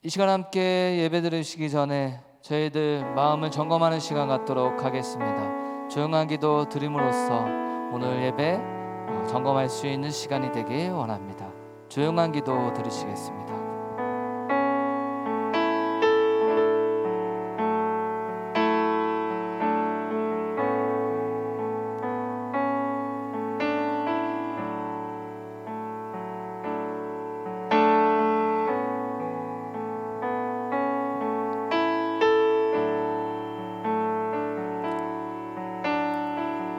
이 시간 함께 예배 드리시기 전에 저희들 마음을 점검하는 시간 갖도록 하겠습니다. 조용한 기도 드림으로써 오늘 예배 점검할 수 있는 시간이 되길 원합니다. 조용한 기도 드리시겠습니다.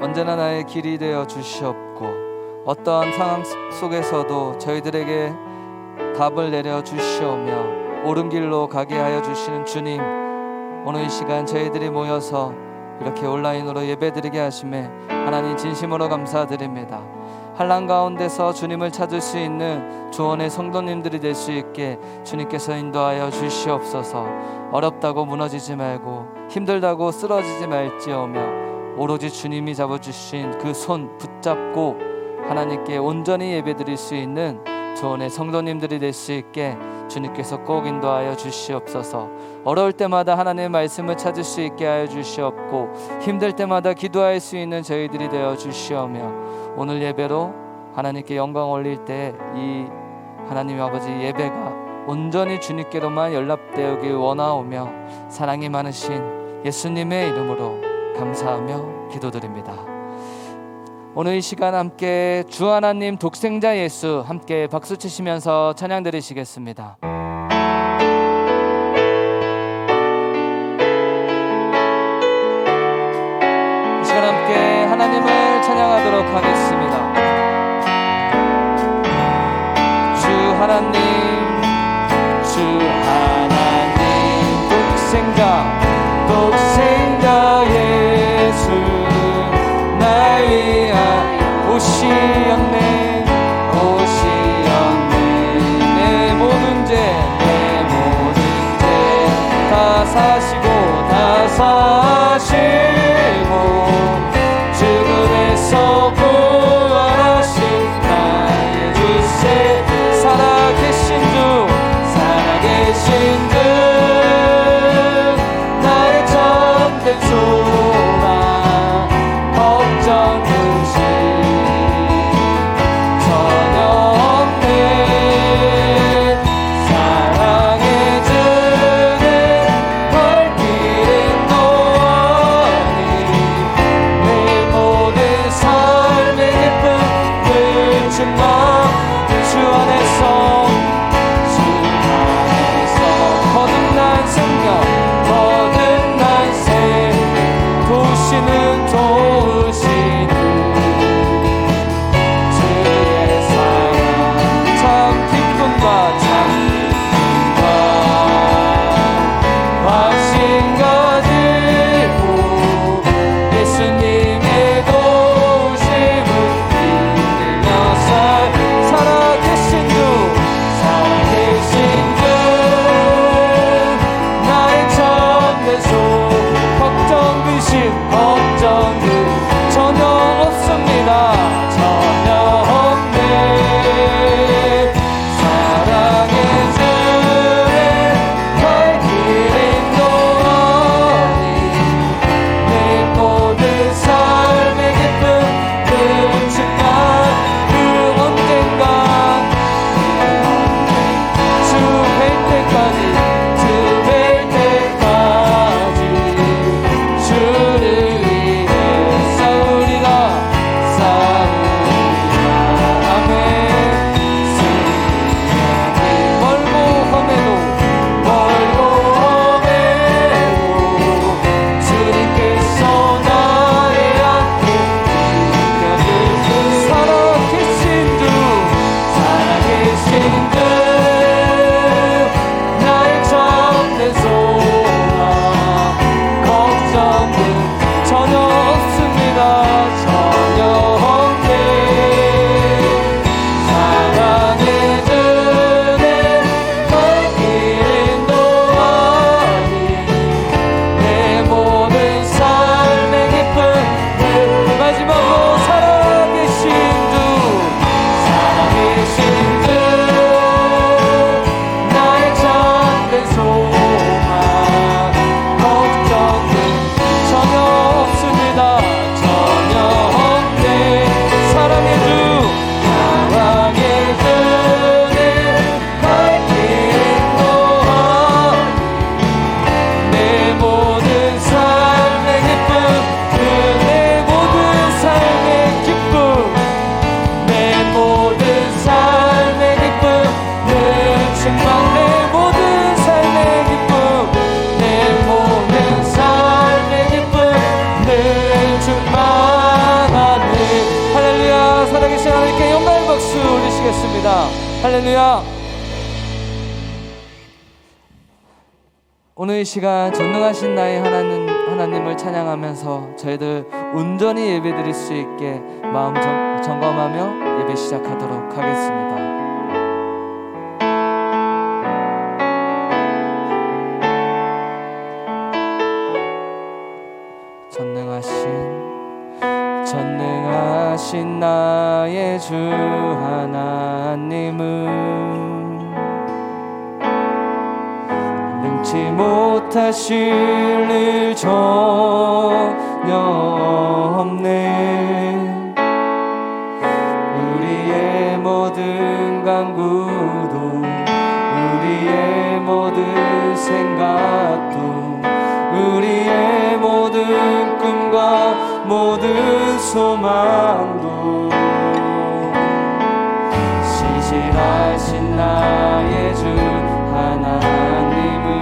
언제나 나의 길이 되어 주시옵고 어떠한 상황 속에서도 저희들에게 답을 내려 주시오며 옳은 길로 가게 하여 주시는 주님, 오늘 이 시간 저희들이 모여서 이렇게 온라인으로 예배드리게 하심에 하나님 진심으로 감사드립니다. 환난 가운데서 주님을 찾을 수 있는 조언의 성도님들이 될 수 있게 주님께서 인도하여 주시옵소서. 어렵다고 무너지지 말고 힘들다고 쓰러지지 말지어며 오로지 주님이 잡아주신 그 손 붙잡고 하나님께 온전히 예배드릴 수 있는 조언의 성도님들이 될 수 있게 주님께서 꼭 인도하여 주시옵소서. 어려울 때마다 하나님의 말씀을 찾을 수 있게 하여 주시옵고 힘들 때마다 기도할 수 있는 저희들이 되어 주시오며 오늘 예배로 하나님께 영광 올릴 때 이 하나님 아버지 예배가 온전히 주님께로만 연락되기 원하오며 사랑이 많으신 예수님의 이름으로 감사하며 기도드립니다. 오늘 이 시간 함께 주 하나님 독생자 예수 함께 박수 치시면서 찬양 드리시겠습니다. 이 시간 함께 하나님을 찬양하도록 하겠습니다. 주 하나님 독생자 예수 날 위하여 오시었네 내 모든 죄 다 사시고 죽음에서 부활하신 나의 주세 살아계신 주 나의 참된 소망 걱정 없이 전혀 없네 사랑의 주는 걸 길에 놓아 할렐루야. 오늘 이 시간 전능하신 나의 하나님을 찬양하면서 저희들 온전히 예배드릴 수 있게 마음 점검하며 예배 시작하도록 하겠습니다. 전능하신 나의 주 하나님은 능치 못하실 일 전혀 없네. 우리의 모든 간구도 우리의 모든 생각도 우리의 모든 꿈과 모든 소망도 신실하신 나의 주 하나님은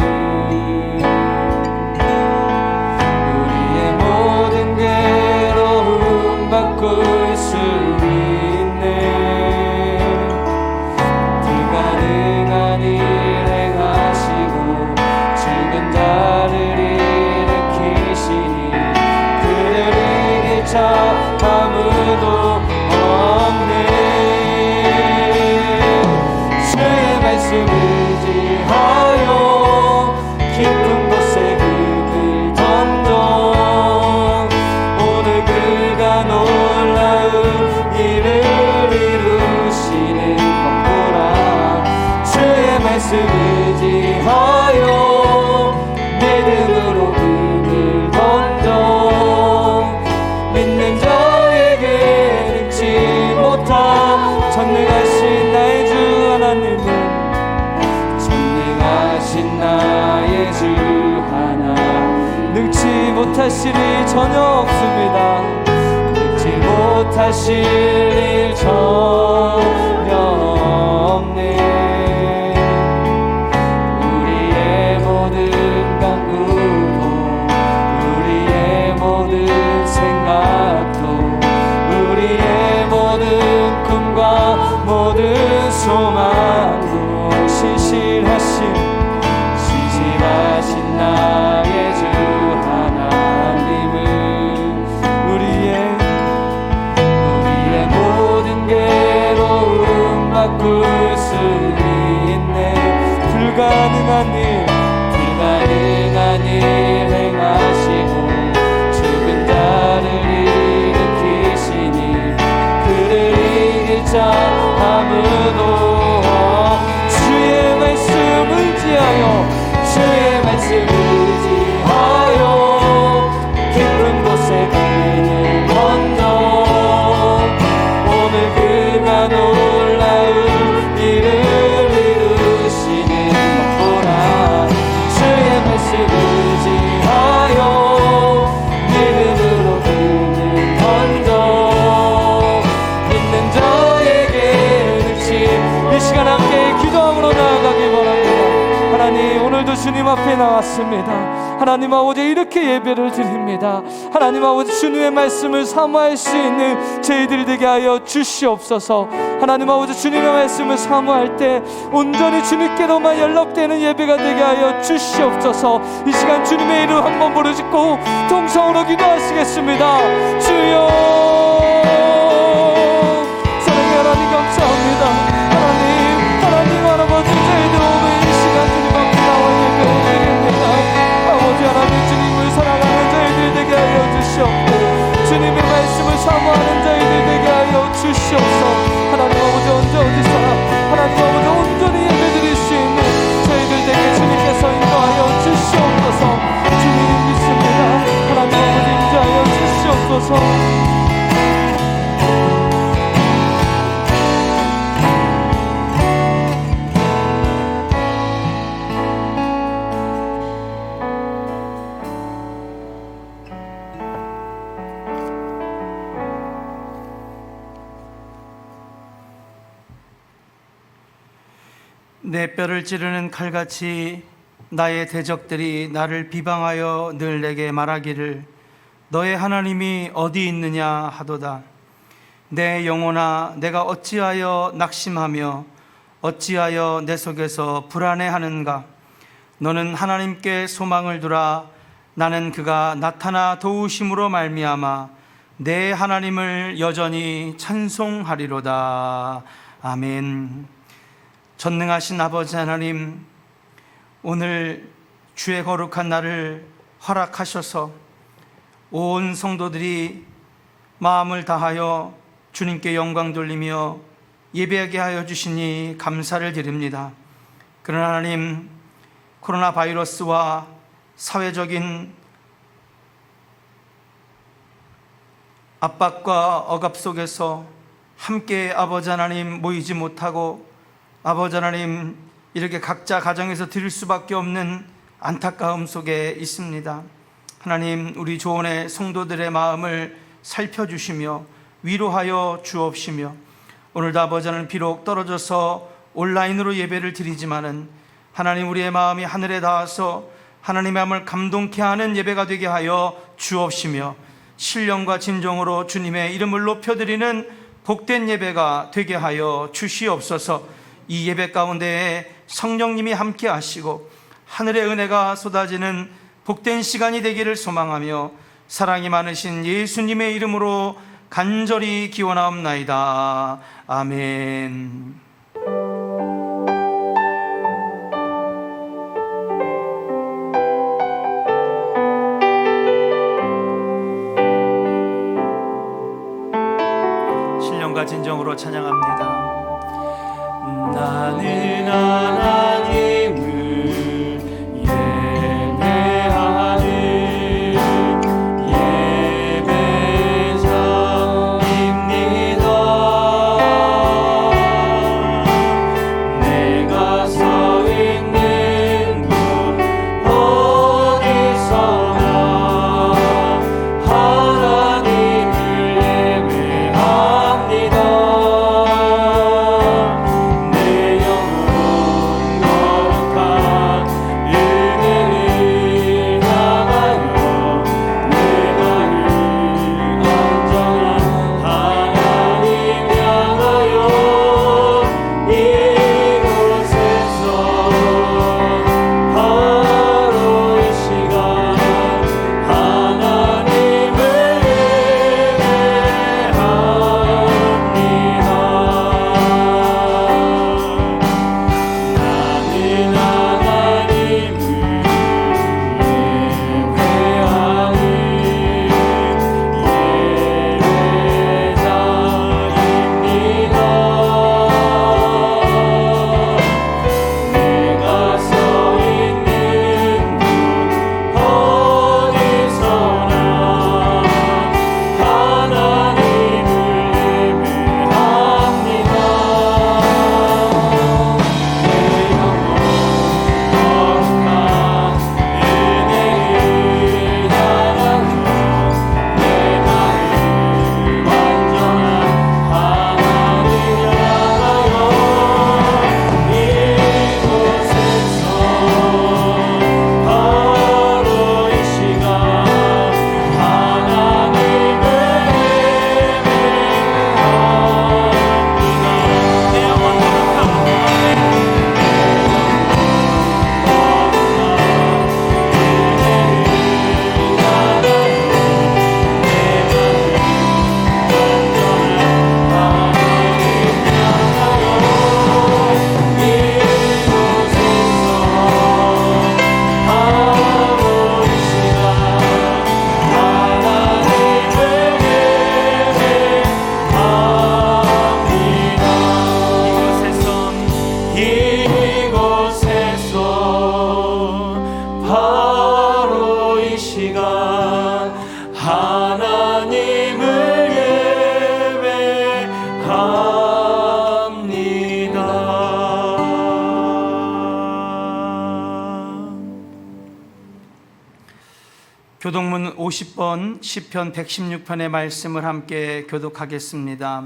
우리의 모든 괴로움 바꿀 수 있네. 불가능한 일 행하시고 죽은 자를 일으키시니 그를 이길 자 아무도 없네. 주의 말씀 의지하여 깊은 곳에 금을 던져 오늘 그가 놀라운 일을 이루시는 것보라. 주의 말씀 의지하여 믿음으로 금을 던져 믿는 자에게 능치 못한 전능하신 나의 주 하나님은 전능하신 나의 주 하나 능치 못하실 일 전혀 없습니다. 능치 못하실 일 전혀 없네. 우리의 모든 간구도 우리의 모든 생각도 우리의 모든 꿈과 모든 소망도 신실하신 나의 주 하나님은 우리의 모든 괴로움 바꿀 수 있네. 불가능한 일 행하시고 죽은 자를 일으키시니 그를 이길 자 아무도 주의 말씀을 지하여 주의 말씀 의지하여 깊은 곳에 금을 던져 오늘 그가 놀라운 일을 이루시는 것보라. 주의 말씀 의지하여 믿음으로 금을 던져 믿는 자에게 능치. 이 시간 함께 기도함으로 나아가기 바랍니다. 하나님, 오늘도 주님 앞에 나왔습니다. 하나님 아버지, 이렇게 예배를 드립니다. 하나님 아버지, 주님의 말씀을 사모할 수 있는 저희들이 되게 하여 주시옵소서. 하나님 아버지, 주님의 말씀을 사모할 때 온전히 주님께로만 연락되는 예배가 되게 하여 주시옵소서. 이 시간 주님의 이름 한번 부르짖고 통성으로 기도하시겠습니다. 주여, 사랑의 하나님 감사합니다. 하나님 할아버지, 저희들 오늘 이 시간 주님 앞에 나와 예배드립니다. 아버지 하나님, 주님을 사랑하는 저희들 되게 하여 주시옵고 주님의 말씀을 사모하는 저희들 되게 하여 주시옵소서. 하나님 아버지, 언제 어디서 하나님 아버지 온전히 예배드릴 수 있는 저희들 되게 주님께서 인도하여 주시옵소서. 주님 믿습니다. 하나님 아버지, 인도하여 주시옵소서. 내 뼈를 찌르는 칼같이 나의 대적들이 나를 비방하여 늘 내게 말하기를 너의 하나님이 어디 있느냐 하도다. 내 영혼아, 내가 어찌하여 낙심하며 어찌하여 내 속에서 불안해하는가? 너는 하나님께 소망을 두라. 나는 그가 나타나 도우심으로 말미암아 내 하나님을 여전히 찬송하리로다. 아멘. 전능하신 아버지 하나님, 오늘 주의 거룩한 날을 허락하셔서 온 성도들이 마음을 다하여 주님께 영광 돌리며 예배하게 하여 주시니 감사를 드립니다. 그러나 하나님, 코로나 바이러스와 사회적인 압박과 억압 속에서 함께 아버지 하나님 모이지 못하고 아버지 하나님 이렇게 각자 가정에서 드릴 수밖에 없는 안타까움 속에 있습니다. 하나님, 우리 조원의 성도들의 마음을 살펴주시며 위로하여 주옵시며, 오늘도 아버지 하나님 비록 떨어져서 온라인으로 예배를 드리지만은 하나님, 우리의 마음이 하늘에 닿아서 하나님의 마음을 감동케 하는 예배가 되게 하여 주옵시며, 신령과 진정으로 주님의 이름을 높여드리는 복된 예배가 되게 하여 주시옵소서. 이 예배 가운데에 성령님이 함께 하시고 하늘의 은혜가 쏟아지는 복된 시간이 되기를 소망하며 사랑이 많으신 예수님의 이름으로 간절히 기원하옵나이다. 아멘. 신령과 진정으로 찬양합니다. 나는 하나님을 예배하는 예배자입니다. 내가 서 있는 곳 어디서나 하나님을 예배합니다. 교독문 50번 시편 116편의 말씀을 함께 교독하겠습니다.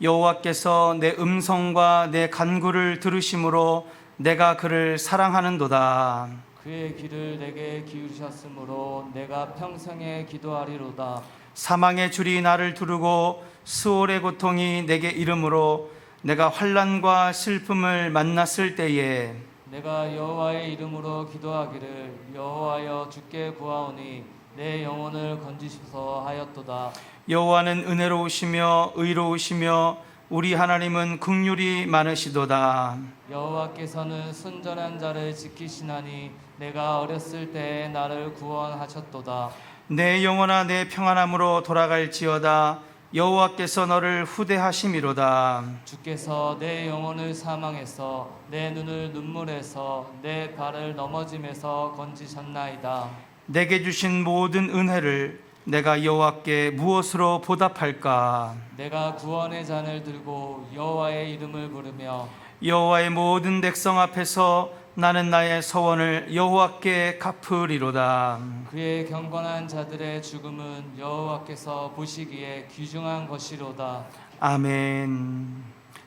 여호와께서 내 음성과 내 간구를 들으심으로 내가 그를 사랑하는도다. 그의 귀를 내게 기울이셨으므로 내가 평생에 기도하리로다. 사망의 줄이 나를 두르고 수월의 고통이 내게 이르므로 내가 환난과 슬픔을 만났을 때에 내가 여호와의 이름으로 기도하기를 여호와여 주께 구하오니 내 영혼을 건지소서 하였도다. 여호와는 은혜로우시며 의로우시며 우리 하나님은 긍휼이 많으시도다. 여호와께서는 순전한 자를 지키시나니 내가 어렸을 때에 나를 구원하셨도다. 내 영혼아 내 평안함으로 돌아갈지어다. 여호와께서 너를 후대하심이로다. 주께서 내 영혼을 사망에서 내 눈을 눈물에서 내 발을 넘어짐에서 건지셨나이다. 내게 주신 모든 은혜를 내가 여호와께 무엇으로 보답할까? 내가 구원의 잔을 들고 여호와의 이름을 부르며 여호와의 모든 백성 앞에서 나는 나의 서원을 여호와께 갚으리로다. 그의 경건한 자들의 죽음은 여호와께서 보시기에 귀중한 것이로다. 아멘.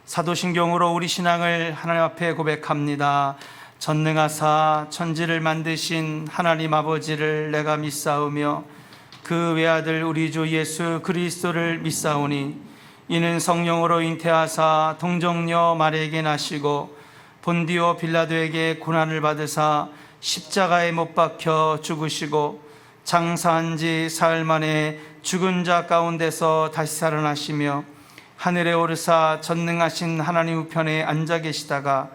사도신경으로 우리 신앙을 하나님 앞에 고백합니다. 전능하사 천지를 만드신 하나님 아버지를 내가 믿사오며 그 외아들 우리 주 예수 그리스도를 믿사오니 이는 성령으로 잉태하사 동정녀 마리아에게 나시고 본디오 빌라도에게 고난을 받으사 십자가에 못 박혀 죽으시고 장사한 지 사흘 만에 죽은 자 가운데서 다시 살아나시며 하늘에 오르사 전능하신 하나님 우편에 앉아 계시다가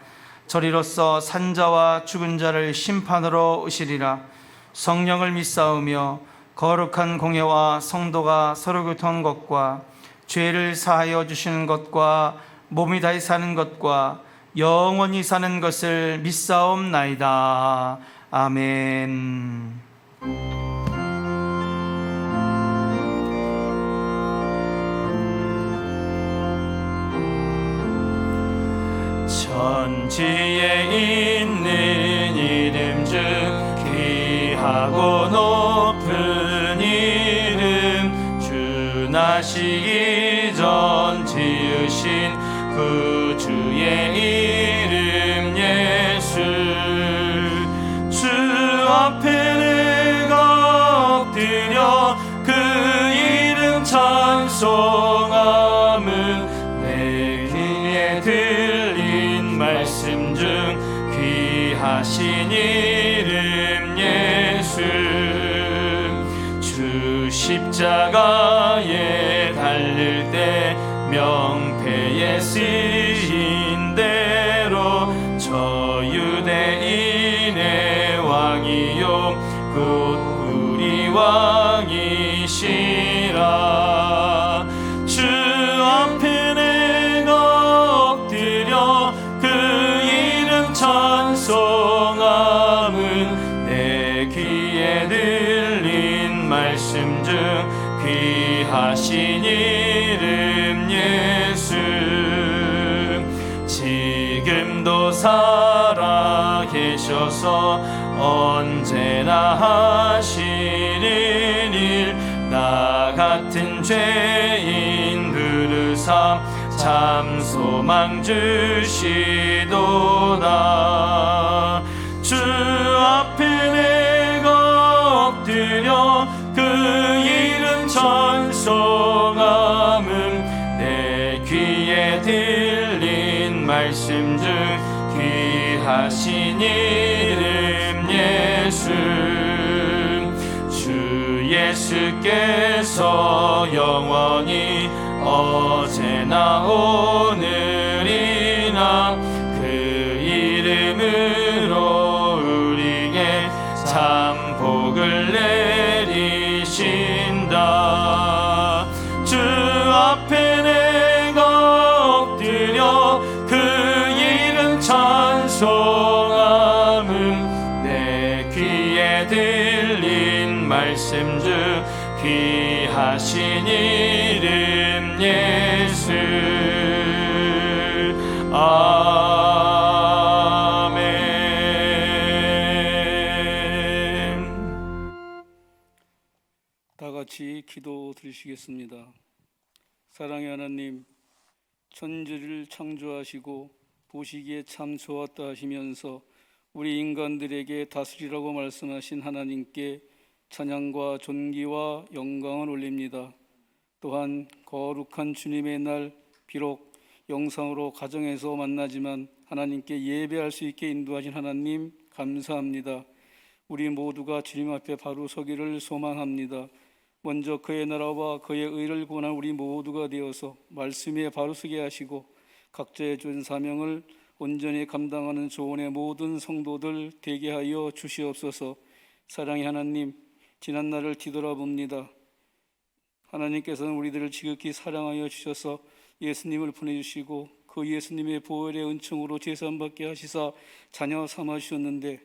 저리로서 산자와 죽은 자를 심판으로 오시리라. 성령을 믿사오며 거룩한 공예와 성도가 서로 교통한 것과 죄를 사하여 주시는 것과 몸이 다시 사는 것과 영원히 사는 것을 믿사옵나이다. 아멘. 천지에 있는 이름 중 귀하고 높은 이름 주 나시기 전 지으신 구주의 이름 예수 주 앞에 내가 엎드려 그 이름 찬송함은 내 귀에 들린 말씀 중 귀하신 이름 예수 주 십자가에 달릴 때 명패에 쓰인 대로 저 유대인의 왕이요 곧 우리 왕이시라 주 앞에 내가 엎드려 그 이름 찬송함은 내 귀에 들린 말씀 중 귀하신 이름 예수 지금도 살아 계셔서 언제나 하시는 일 나 같은 죄인 부르사 참 소망 주시도다 주 앞에 내가 엎드려 그 이름 찬송함은 내 귀에 들린 말씀 중 귀하신 이름 예수 주 예수께서 영원히 어제나 오늘이나 그 이름으로 우리에게 참 복을 내리신다 주 앞에 내가 엎드려 그 이름 찬송함은 내 귀에 들린 말씀 중 귀하신 이름 예수 아멘. 다 같이 기도 드리시겠습니다. 사랑의 하나님, 천지를 창조하시고 보시기에 참 좋았다 하시면서 우리 인간들에게 다스리라고 말씀하신 하나님께 찬양과 존귀와 영광을 올립니다. 또한 거룩한 주님의 날 비록 영상으로 가정에서 만나지만 하나님께 예배할 수 있게 인도하신 하나님 감사합니다. 우리 모두가 주님 앞에 바로 서기를 소망합니다. 먼저 그의 나라와 그의 의를 구원한 우리 모두가 되어서 말씀에 바로 서게 하시고 각자의 주신 사명을 온전히 감당하는 조언의 모든 성도들 되게 하여 주시옵소서. 사랑의 하나님, 지난 날을 뒤돌아봅니다. 하나님께서는 우리들을 지극히 사랑하여 주셔서 예수님을 보내주시고 그 예수님의 보혈의 은총으로 제사함받게 하시사 자녀 삼아 주셨는데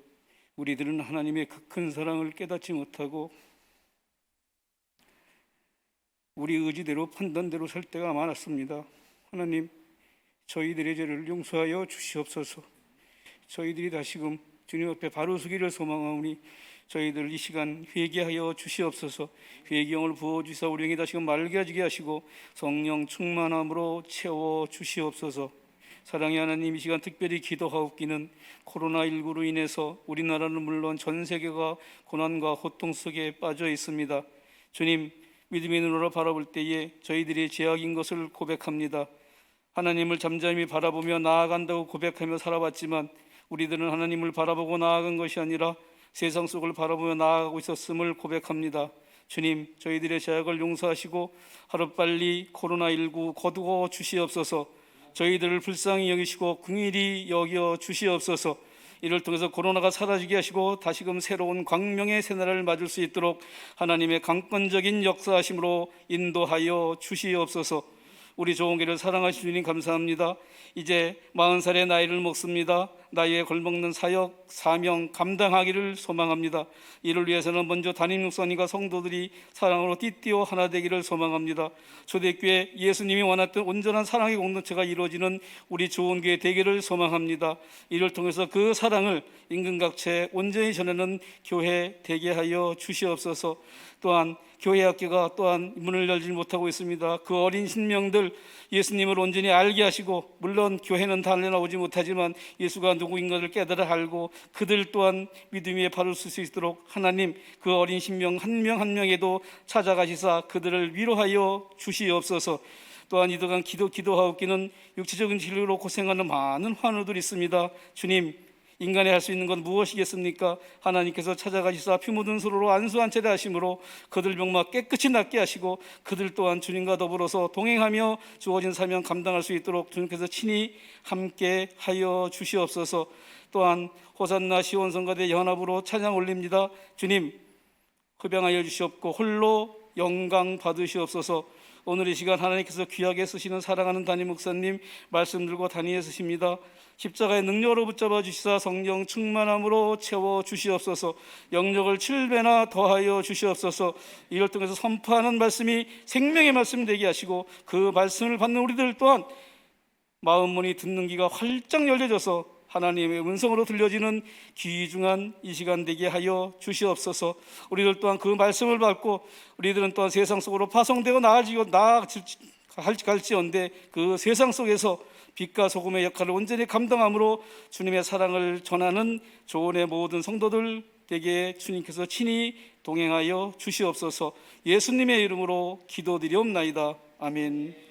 우리들은 하나님의 그 큰 사랑을 깨닫지 못하고 우리 의지대로 판단대로 살 때가 많았습니다. 하나님, 저희들의 죄를 용서하여 주시옵소서. 저희들이 다시금 주님 앞에 바로 서기를 소망하오니 저희들 이 시간 회개하여 주시옵소서. 회개영을 부어주사 우리 영이 다시금 맑아지게 하시고 성령 충만함으로 채워 주시옵소서. 사랑의 하나님, 이 시간 특별히 기도하옵기는 코로나19로 인해서 우리나라는 물론 전 세계가 고난과 고통 속에 빠져 있습니다. 주님, 믿음의 눈으로 바라볼 때에 저희들이 죄악인 것을 고백합니다. 하나님을 잠잠히 바라보며 나아간다고 고백하며 살아왔지만 우리들은 하나님을 바라보고 나아간 것이 아니라 세상 속을 바라보며 나아가고 있었음을 고백합니다. 주님, 저희들의 죄악을 용서하시고 하루빨리 코로나19 거두어 주시옵소서. 저희들을 불쌍히 여기시고 긍휼히 여겨 주시옵소서. 이를 통해서 코로나가 사라지게 하시고 다시금 새로운 광명의 새날을 맞을 수 있도록 하나님의 강권적인 역사하심으로 인도하여 주시옵소서. 우리 조은계를 사랑하신 주님 감사합니다. 이제 40살의 나이를 먹습니다. 나이에 걸먹는 사역, 사명 감당하기를 소망합니다. 이를 위해서는 먼저 담임 목사님과 성도들이 사랑으로 띠띠어 하나 되기를 소망합니다. 초대교회 예수님이 원했던 온전한 사랑의 공동체가 이루어지는 우리 조은교회 되기를 소망합니다. 이를 통해서 그 사랑을 인근각처에 온전히 전하는 교회 되게 하여 주시옵소서. 또한 교회 학교가 또한 문을 열지 못하고 있습니다. 그 어린 신명들 예수님을 온전히 알게 하시고, 물론 교회는 달려나오지 못하지만 예수가 누구인가를 깨달아 알고 그들 또한 믿음에 바를 수 있도록 하나님 그 어린 신명 한 명 한 명에도 찾아가시사 그들을 위로하여 주시옵소서. 또한 이동안 기도하옵기는 육체적인 진료로 고생하는 많은 환우들이 있습니다. 주님, 인간이 할 수 있는 건 무엇이겠습니까? 하나님께서 찾아가시사 피 묻은 손으로 안수 한 차례 하심으로 그들 병마 깨끗이 낫게 하시고 그들 또한 주님과 더불어서 동행하며 주어진 사명 감당할 수 있도록 주님께서 친히 함께 하여 주시옵소서. 또한 호산나 시온성가대 연합으로 찬양 올립니다. 주님, 흡양하여 주시옵고 홀로 영광 받으시옵소서. 오늘 이 시간 하나님께서 귀하게 쓰시는 사랑하는 담임 목사님 말씀 들고 단위에 쓰십니다. 십자가의 능력으로 붙잡아 주시사 성령 충만함으로 채워 주시옵소서. 영역을 7배나 더하여 주시옵소서. 이걸 통해서 선포하는 말씀이 생명의 말씀 되게 하시고 그 말씀을 받는 우리들 또한 마음 문이 듣는 귀가 활짝 열려져서 하나님의 음성으로 들려지는 귀중한 이 시간 되게 하여 주시옵소서. 우리들 또한 그 말씀을 받고 우리들은 또한 세상 속으로 파송되고 나아갈지언데 그 세상 속에서 빛과 소금의 역할을 온전히 감당함으로 주님의 사랑을 전하는 조언의 모든 성도들 되게 주님께서 친히 동행하여 주시옵소서. 예수님의 이름으로 기도드리옵나이다. 아멘.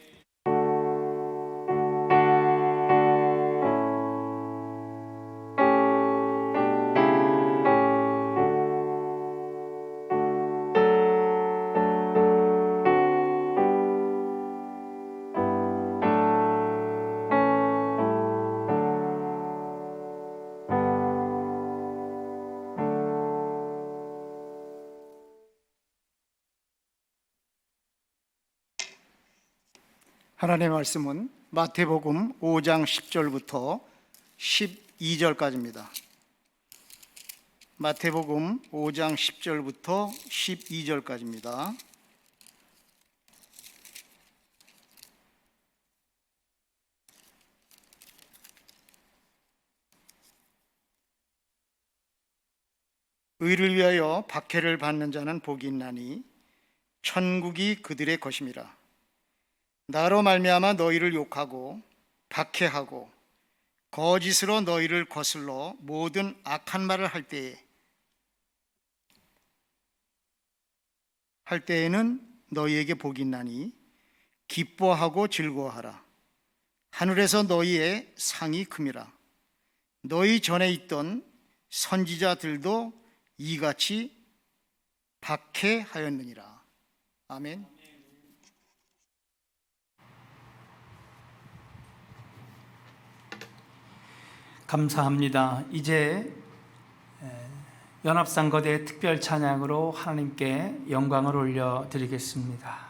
하나님의 말씀은 마태복음 5장 10절부터 12절까지입니다. 마태복음 5장 10절부터 12절까지입니다. 의를 위하여 박해를 받는 자는 복이 있나니 천국이 그들의 것임이라. 나로 말미암아 너희를 욕하고 박해하고 거짓으로 너희를 거슬러 모든 악한 말을 할 때에는 너희에게 복이 있나니 기뻐하고 즐거워하라. 하늘에서 너희의 상이 큼이라. 너희 전에 있던 선지자들도 이같이 박해하였느니라. 아멘. 감사합니다. 이제 연합상거대 특별 찬양으로 하나님께 영광을 올려드리겠습니다.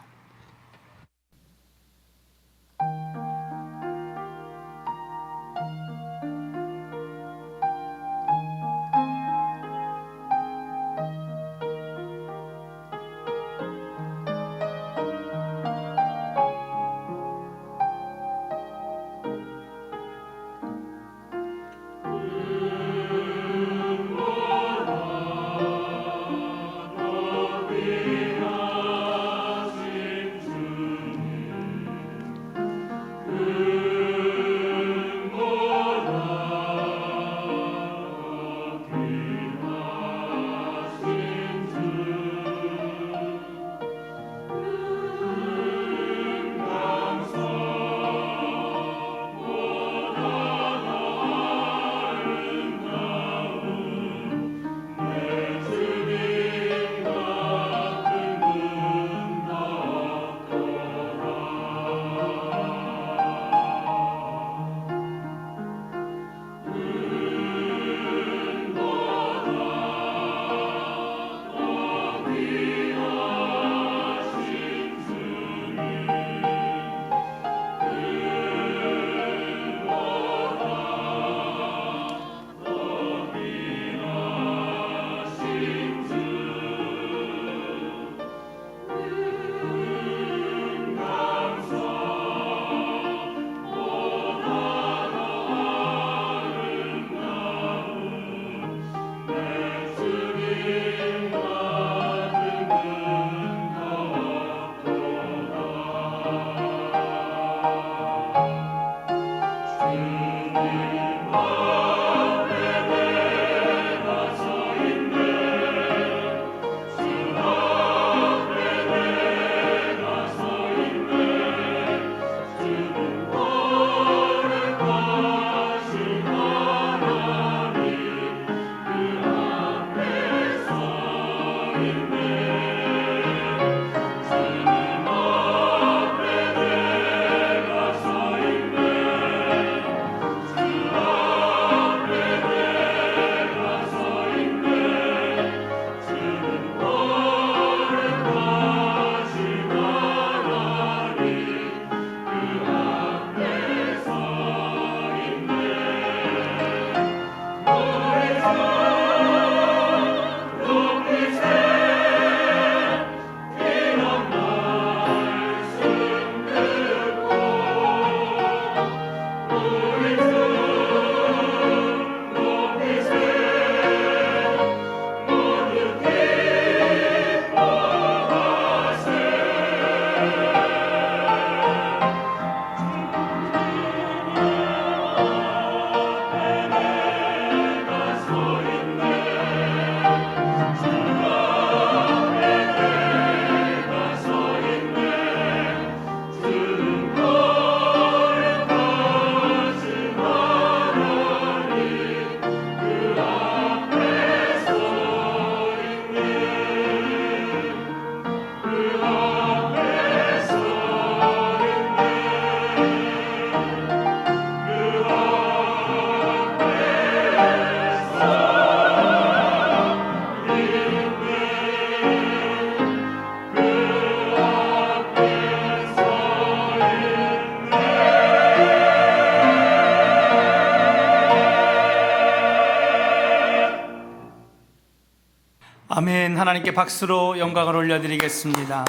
아멘. 하나님께 박수로 영광을 올려드리겠습니다.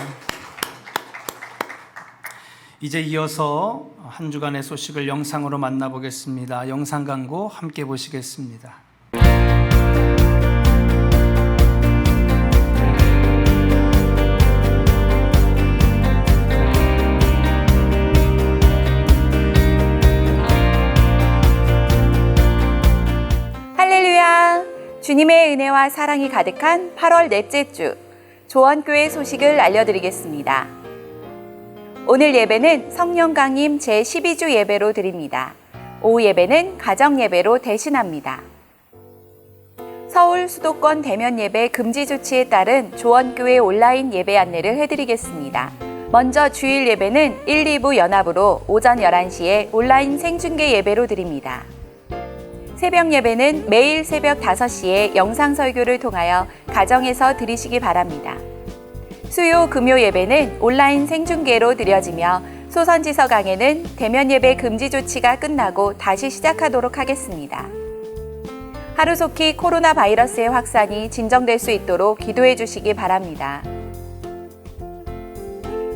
이제 이어서 한 주간의 소식을 영상으로 만나보겠습니다. 영상 광고 함께 보시겠습니다. 할렐루야! 주님의 은혜와 사랑이 가득한 8월 넷째 주 조원교회 소식을 알려드리겠습니다. 오늘 예배는 성령 강림 제12주 예배로 드립니다. 오후 예배는 가정 예배로 대신합니다. 서울 수도권 대면 예배 금지 조치에 따른 조원교회 온라인 예배 안내를 해드리겠습니다. 먼저 주일 예배는 1, 2부 연합으로 오전 11시에 온라인 생중계 예배로 드립니다. 새벽 예배는 매일 새벽 5시에 영상 설교를 통하여 가정에서 드리시기 바랍니다. 수요 금요 예배는 온라인 생중계로 드려지며 소선지서 강해는 대면 예배 금지 조치가 끝나고 다시 시작하도록 하겠습니다. 하루속히 코로나 바이러스의 확산이 진정될 수 있도록 기도해 주시기 바랍니다.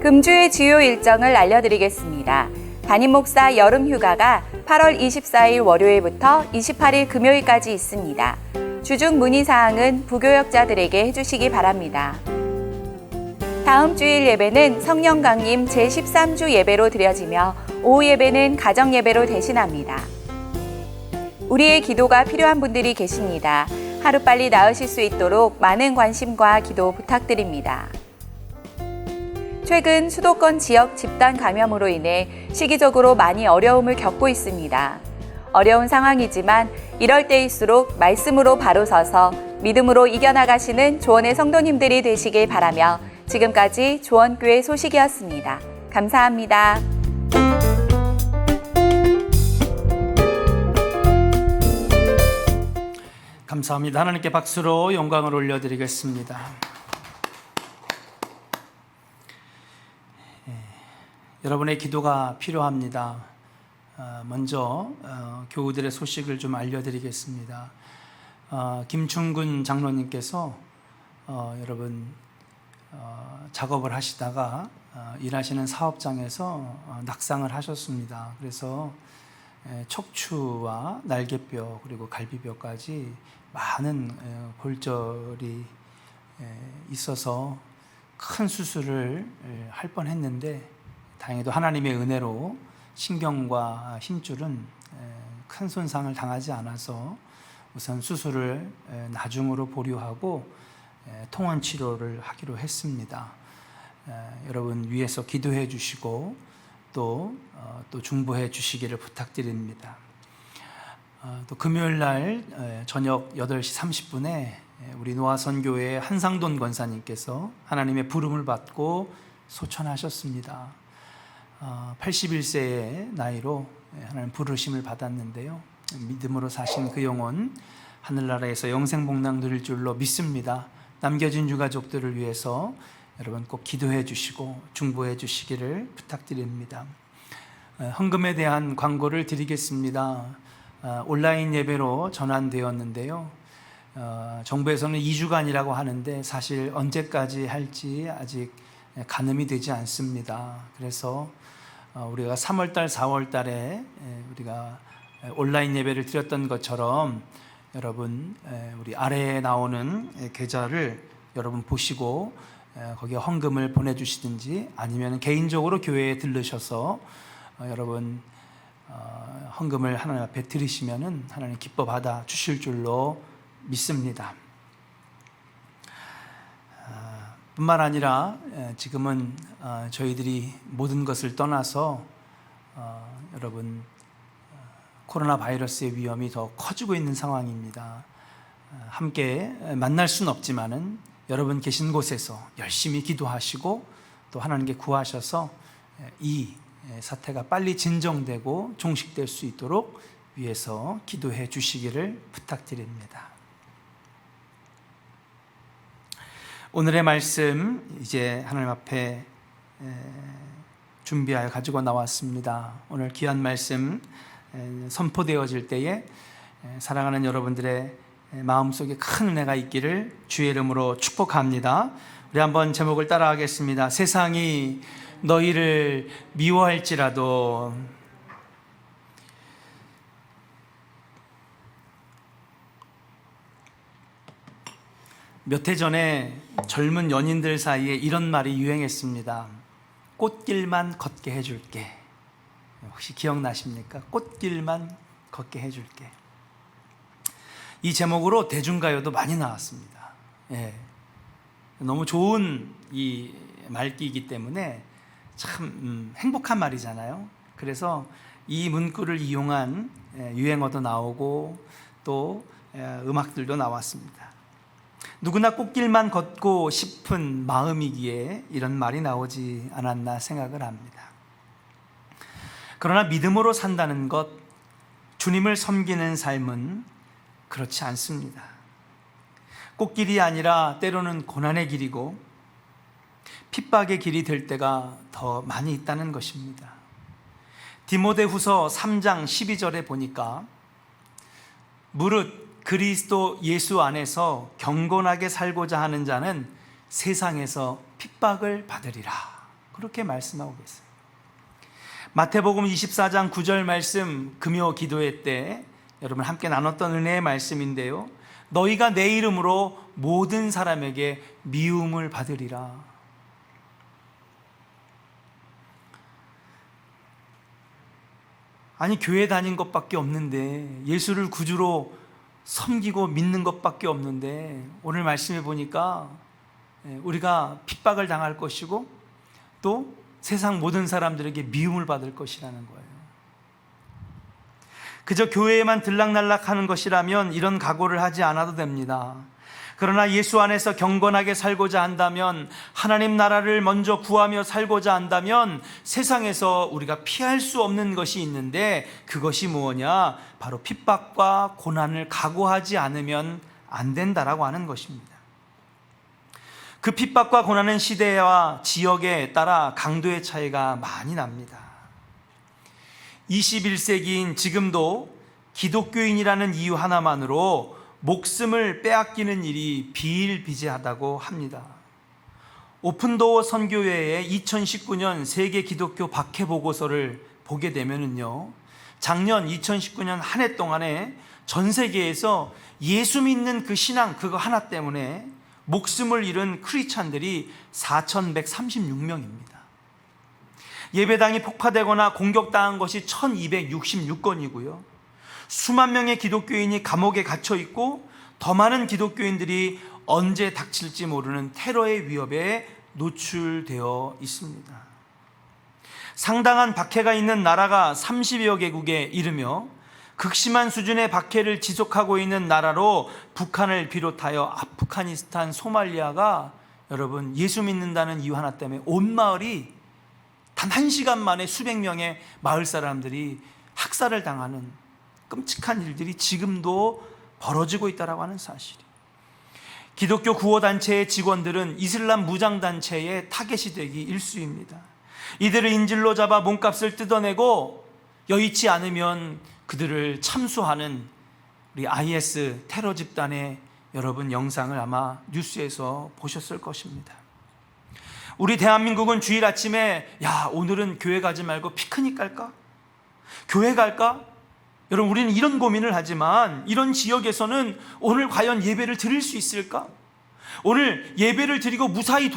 금주의 주요 일정을 알려드리겠습니다. 담임 목사 여름 휴가가 8월 24일 월요일부터 28일 금요일까지 있습니다. 주중 문의사항은 부교역자들에게 해주시기 바랍니다. 다음 주일 예배는 성령 강림 제13주 예배로 드려지며 오후 예배는 가정 예배로 대신합니다. 우리의 기도가 필요한 분들이 계십니다. 하루빨리 나으실 수 있도록 많은 관심과 기도 부탁드립니다. 최근 수도권 지역 집단 감염으로 인해 시기적으로 많이 어려움을 겪고 있습니다. 어려운 상황이지만 이럴 때일수록 말씀으로 바로 서서 믿음으로 이겨나가시는 조원의 성도님들이 되시길 바라며 지금까지 조원교회 소식이었습니다. 감사합니다. 감사합니다. 하나님께 박수로 영광을 올려드리겠습니다. 여러분의 기도가 필요합니다. 먼저 교우들의 소식을 좀 알려드리겠습니다. 김충근 장로님께서 여러분 작업을 하시다가 일하시는 사업장에서 낙상을 하셨습니다. 그래서 척추와 날개뼈 그리고 갈비뼈까지 많은 골절이 있어서 큰 수술을 할 뻔했는데 다행히도 하나님의 은혜로 신경과 힘줄은 큰 손상을 당하지 않아서 우선 수술을 나중으로 보류하고 통원 치료를 하기로 했습니다. 여러분 위에서 기도해 주시고 또 중보해 주시기를 부탁드립니다. 또 금요일 날 저녁 8시 30분에 우리 노아선교회 한상돈 권사님께서 하나님의 부름을 받고 소천하셨습니다. 81세의 나이로 하나님 부르심을 받았는데요. 믿음으로 사신 그 영혼 하늘나라에서 영생복락 누릴 줄로 믿습니다. 남겨진 유가족들을 위해서 여러분 꼭 기도해 주시고 중보해 주시기를 부탁드립니다. 헌금에 대한 광고를 드리겠습니다. 온라인 예배로 전환되었는데요. 정부에서는 2주간이라고 하는데 사실 언제까지 할지 아직 가늠이 되지 않습니다. 그래서 우리가 3월달, 4월달에 우리가 온라인 예배를 드렸던 것처럼 여러분 우리 아래에 나오는 계좌를 여러분 보시고 거기에 헌금을 보내주시든지 아니면 개인적으로 교회에 들르셔서 여러분 헌금을 하나님 앞에 드리시면은 하나님 기뻐 받아 주실 줄로 믿습니다. 뿐만 아니라 지금은 저희들이 모든 것을 떠나서 여러분 코로나 바이러스의 위험이 더 커지고 있는 상황입니다. 함께 만날 수는 없지만은 여러분 계신 곳에서 열심히 기도하시고 또 하나님께 구하셔서 이 사태가 빨리 진정되고 종식될 수 있도록 위해서 기도해 주시기를 부탁드립니다. 오늘의 말씀 이제 하나님 앞에 준비하여 가지고 나왔습니다. 오늘 귀한 말씀 선포되어질 때에 사랑하는 여러분들의 마음속에 큰 은혜가 있기를 주의 이름으로 축복합니다. 우리 한번 제목을 따라하겠습니다. 세상이 너희를 미워할지라도 몇 해 전에 젊은 연인들 사이에 이런 말이 유행했습니다. 꽃길만 걷게 해줄게. 혹시 기억나십니까? 꽃길만 걷게 해줄게. 이 제목으로 대중가요도 많이 나왔습니다. 너무 좋은 이 말귀이기 때문에 참 행복한 말이잖아요. 그래서 이 문구를 이용한 유행어도 나오고 또 음악들도 나왔습니다. 누구나 꽃길만 걷고 싶은 마음이기에 이런 말이 나오지 않았나 생각을 합니다. 그러나 믿음으로 산다는 것, 주님을 섬기는 삶은 그렇지 않습니다. 꽃길이 아니라 때로는 고난의 길이고 핍박의 길이 될 때가 더 많이 있다는 것입니다. 디모데후서 3장 12절에 보니까 무릇 그리스도 예수 안에서 경건하게 살고자 하는 자는 세상에서 핍박을 받으리라, 그렇게 말씀하고 계세요. 마태복음 24장 9절 말씀, 금요 기도회 때 여러분 함께 나눴던 은혜의 말씀인데요, 너희가 내 이름으로 모든 사람에게 미움을 받으리라. 아니, 교회 다닌 것밖에 없는데, 예수를 구주로 섬기고 믿는 것밖에 없는데, 오늘 말씀해 보니까 우리가 핍박을 당할 것이고 또 세상 모든 사람들에게 미움을 받을 것이라는 거예요. 그저 교회에만 들락날락 하는 것이라면 이런 각오를 하지 않아도 됩니다. 그러나 예수 안에서 경건하게 살고자 한다면, 하나님 나라를 먼저 구하며 살고자 한다면 세상에서 우리가 피할 수 없는 것이 있는데, 그것이 무엇이냐? 바로 핍박과 고난을 각오하지 않으면 안 된다라고 하는 것입니다. 그 핍박과 고난은 시대와 지역에 따라 강도의 차이가 많이 납니다. 21세기인 지금도 기독교인이라는 이유 하나만으로 목숨을 빼앗기는 일이 비일비재하다고 합니다. 오픈도어 선교회의 2019년 세계 기독교 박해 보고서를 보게 되면은요, 작년 2019년 한 해 동안에 전 세계에서 예수 믿는 그 신앙 그거 하나 때문에 목숨을 잃은 크리스찬들이 4,136명입니다. 예배당이 폭파되거나 공격당한 것이 1,266건이고요. 수만 명의 기독교인이 감옥에 갇혀 있고 더 많은 기독교인들이 언제 닥칠지 모르는 테러의 위협에 노출되어 있습니다. 상당한 박해가 있는 나라가 30여 개국에 이르며 극심한 수준의 박해를 지속하고 있는 나라로 북한을 비롯하여 아프가니스탄, 소말리아가 여러분 예수 믿는다는 이유 하나 때문에 온 마을이 단 1시간 만에 수백 명의 마을 사람들이 학살을 당하는 끔찍한 일들이 지금도 벌어지고 있다고 하는 사실이에요. 기독교 구호단체의 직원들은 이슬람 무장단체의 타겟이 되기 일쑤입니다. 이들을 인질로 잡아 몸값을 뜯어내고 여의치 않으면 그들을 참수하는 우리 IS 테러 집단의 여러분 영상을 아마 뉴스에서 보셨을 것입니다. 우리 대한민국은 주일 아침에 오늘은 교회 가지 말고 피크닉 갈까? 교회 갈까? 여러분, 우리는 이런 고민을 하지만 이런 지역에서는 오늘 과연 예배를 드릴 수 있을까? 오늘 예배를 드리고 무사히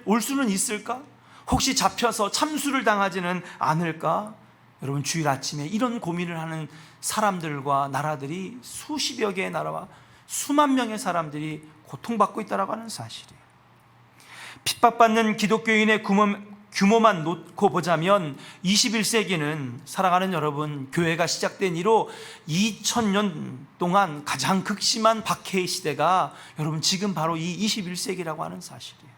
올 수는 있을까? 혹시 잡혀서 참수를 당하지는 않을까? 여러분, 주일 아침에 이런 고민을 하는 사람들과 나라들이 수십여 개의 나라와 수만 명의 사람들이 고통받고 있다고 하는 사실이에요. 핍박받는 기독교인의 규모만 놓고 보자면 21세기는 사랑하는 여러분, 교회가 시작된 이후 2000년 동안 가장 극심한 박해의 시대가 여러분 지금 바로 이 21세기라고 하는 사실이에요.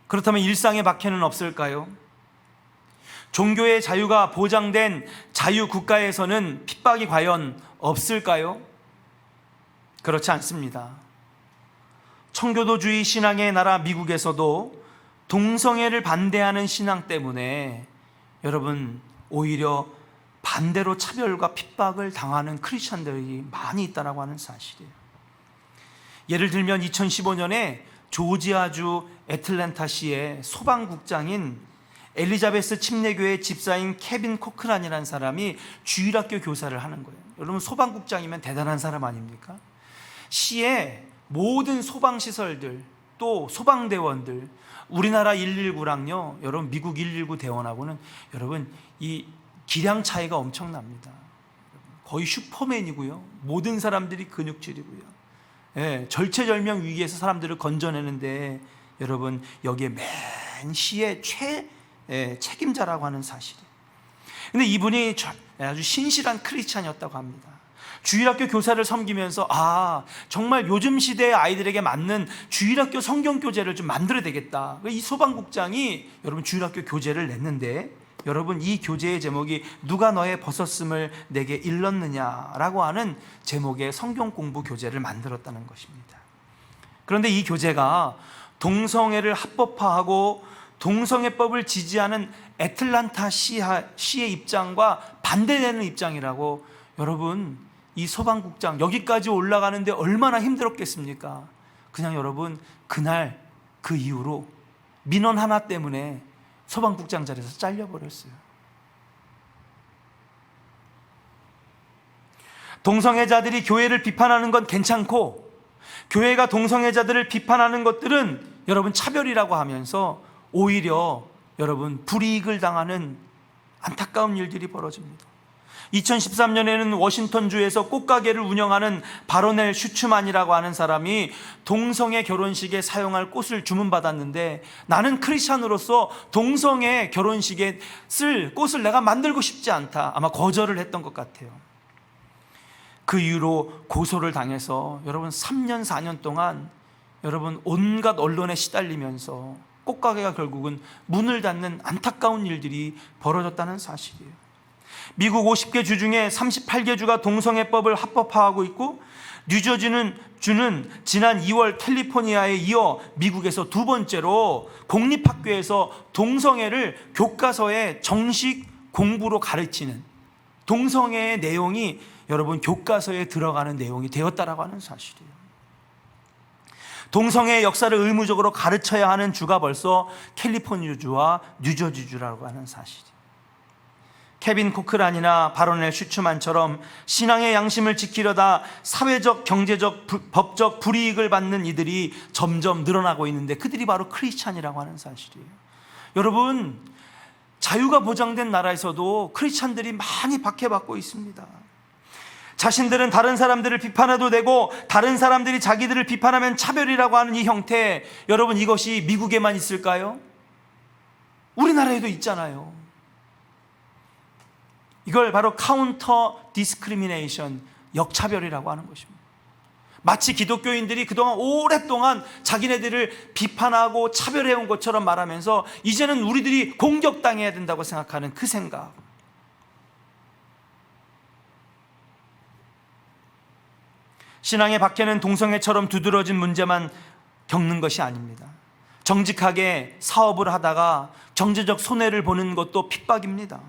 그렇다면 일상의 박해는 없을까요? 종교의 자유가 보장된 자유국가에서는 핍박이 과연 없을까요? 그렇지 않습니다. 청교도주의 신앙의 나라 미국에서도 동성애를 반대하는 신앙 때문에 여러분 오히려 반대로 차별과 핍박을 당하는 크리스천들이 많이 있다고 하는 사실이에요. 예를 들면 2015년에 조지아주 애틀랜타시의 소방국장인 엘리자베스 침례교회 집사인 케빈 코크란이라는 사람이 주일학교 교사를 하는 거예요. 여러분, 소방국장이면 대단한 사람 아닙니까? 시에 모든 소방시설들 또 소방대원들, 우리나라 119랑요 여러분 미국 119 대원하고는 여러분 이 기량 차이가 엄청납니다. 거의 슈퍼맨이고요, 모든 사람들이 근육질이고요, 절체절명 위기에서 사람들을 건져내는데 여러분 여기에 맨 시의 책임자라고 하는 사실이에요. 근데 이분이 아주 신실한 크리스찬이었다고 합니다. 주일학교 교사를 섬기면서 정말 요즘 시대의 아이들에게 맞는 주일학교 성경교재를 좀 만들어야 되겠다. 이 소방국장이 여러분 주일학교 교재를 냈는데, 여러분 이 교재의 제목이 누가 너의 벗었음을 내게 일렀느냐라고 하는 제목의 성경 공부 교재를 만들었다는 것입니다. 그런데 이 교재가 동성애를 합법화하고 동성애법을 지지하는 애틀란타 시의 입장과 반대되는 입장이라고, 여러분 이 소방국장 여기까지 올라가는데 얼마나 힘들었겠습니까? 그냥 여러분 그날 그 이후로 민원 하나 때문에 소방국장 자리에서 잘려버렸어요. 동성애자들이 교회를 비판하는 건 괜찮고, 교회가 동성애자들을 비판하는 것들은 여러분 차별이라고 하면서 오히려 여러분 불이익을 당하는 안타까운 일들이 벌어집니다. 2013년에는 워싱턴주에서 꽃가게를 운영하는 바로넬 슈츠만이라고 하는 사람이 동성애 결혼식에 사용할 꽃을 주문받았는데, 나는 크리스찬으로서 동성애 결혼식에 쓸 꽃을 내가 만들고 싶지 않다, 아마 거절을 했던 것 같아요. 그 이후로 고소를 당해서 여러분 3년 4년 동안 여러분 온갖 언론에 시달리면서 꽃가게가 결국은 문을 닫는 안타까운 일들이 벌어졌다는 사실이에요. 미국 50개 주 중에 38개 주가 동성애법을 합법화하고 있고, 뉴저지는 지난 2월 캘리포니아에 이어 미국에서 두 번째로 공립학교에서 동성애를 교과서에 정식 공부로 가르치는, 동성애의 내용이 여러분 교과서에 들어가는 내용이 되었다라고 하는 사실이에요. 동성애의 역사를 의무적으로 가르쳐야 하는 주가 벌써 캘리포니아주와 뉴저지주라고 하는 사실이에요. 케빈 코크란이나 바로넬 슈츠만처럼 신앙의 양심을 지키려다 사회적, 경제적, 법적 불이익을 받는 이들이 점점 늘어나고 있는데, 그들이 바로 크리스찬이라고 하는 사실이에요. 여러분, 자유가 보장된 나라에서도 크리스찬들이 많이 박해받고 있습니다. 자신들은 다른 사람들을 비판해도 되고 다른 사람들이 자기들을 비판하면 차별이라고 하는 이 형태, 여러분 이것이 미국에만 있을까요? 우리나라에도 있잖아요. 이걸 바로 카운터 디스크리미네이션, 역차별이라고 하는 것입니다. 마치 기독교인들이 그동안 오랫동안 자기네들을 비판하고 차별해온 것처럼 말하면서 이제는 우리들이 공격당해야 된다고 생각하는 그 생각. 신앙의 박해는 동성애처럼 두드러진 문제만 겪는 것이 아닙니다. 정직하게 사업을 하다가 경제적 손해를 보는 것도 핍박입니다.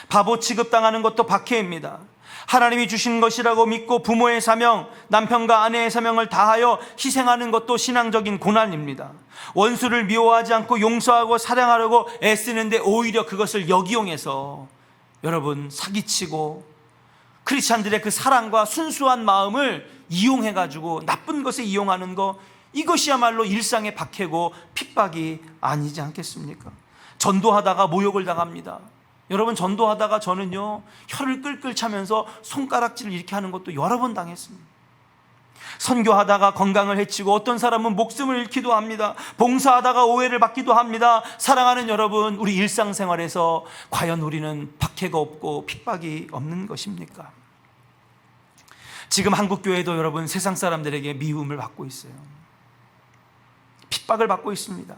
바보 취급당하는 것도 박해입니다. 하나님이 주신 것이라고 믿고 부모의 사명, 남편과 아내의 사명을 다하여 희생하는 것도 신앙적인 고난입니다. 원수를 미워하지 않고 용서하고 사랑하려고 애쓰는데 오히려 그것을 역이용해서 여러분 사기치고, 크리스찬들의 그 사랑과 순수한 마음을 이용해가지고 나쁜 것에 이용하는 거, 이것이야말로 일상의 박해고 핍박이 아니지 않겠습니까? 전도하다가 모욕을 당합니다. 여러분, 전도하다가 저는요 혀를 끌끌 차면서 손가락질을 이렇게 하는 것도 여러 번 당했습니다. 선교하다가 건강을 해치고 어떤 사람은 목숨을 잃기도 합니다. 봉사하다가 오해를 받기도 합니다. 사랑하는 여러분, 우리 일상생활에서 과연 우리는 박해가 없고 핍박이 없는 것입니까? 지금 한국교회도 여러분 세상 사람들에게 미움을 받고 있어요. 핍박을 받고 있습니다.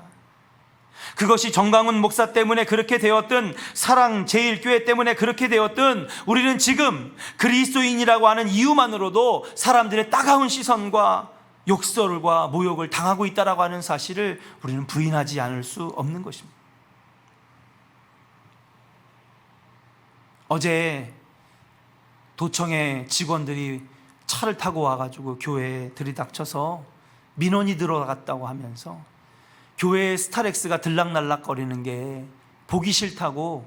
그것이 정강훈 목사 때문에 그렇게 되었든 사랑제일교회 때문에 그렇게 되었든 우리는 지금 그리스도인이라고 하는 이유만으로도 사람들의 따가운 시선과 욕설과 모욕을 당하고 있다라고 하는 사실을 우리는 부인하지 않을 수 없는 것입니다. 어제 도청의 직원들이 차를 타고 와가지고 교회에 들이닥쳐서 민원이 들어갔다고 하면서 교회에 스타렉스가 들락날락거리는 게 보기 싫다고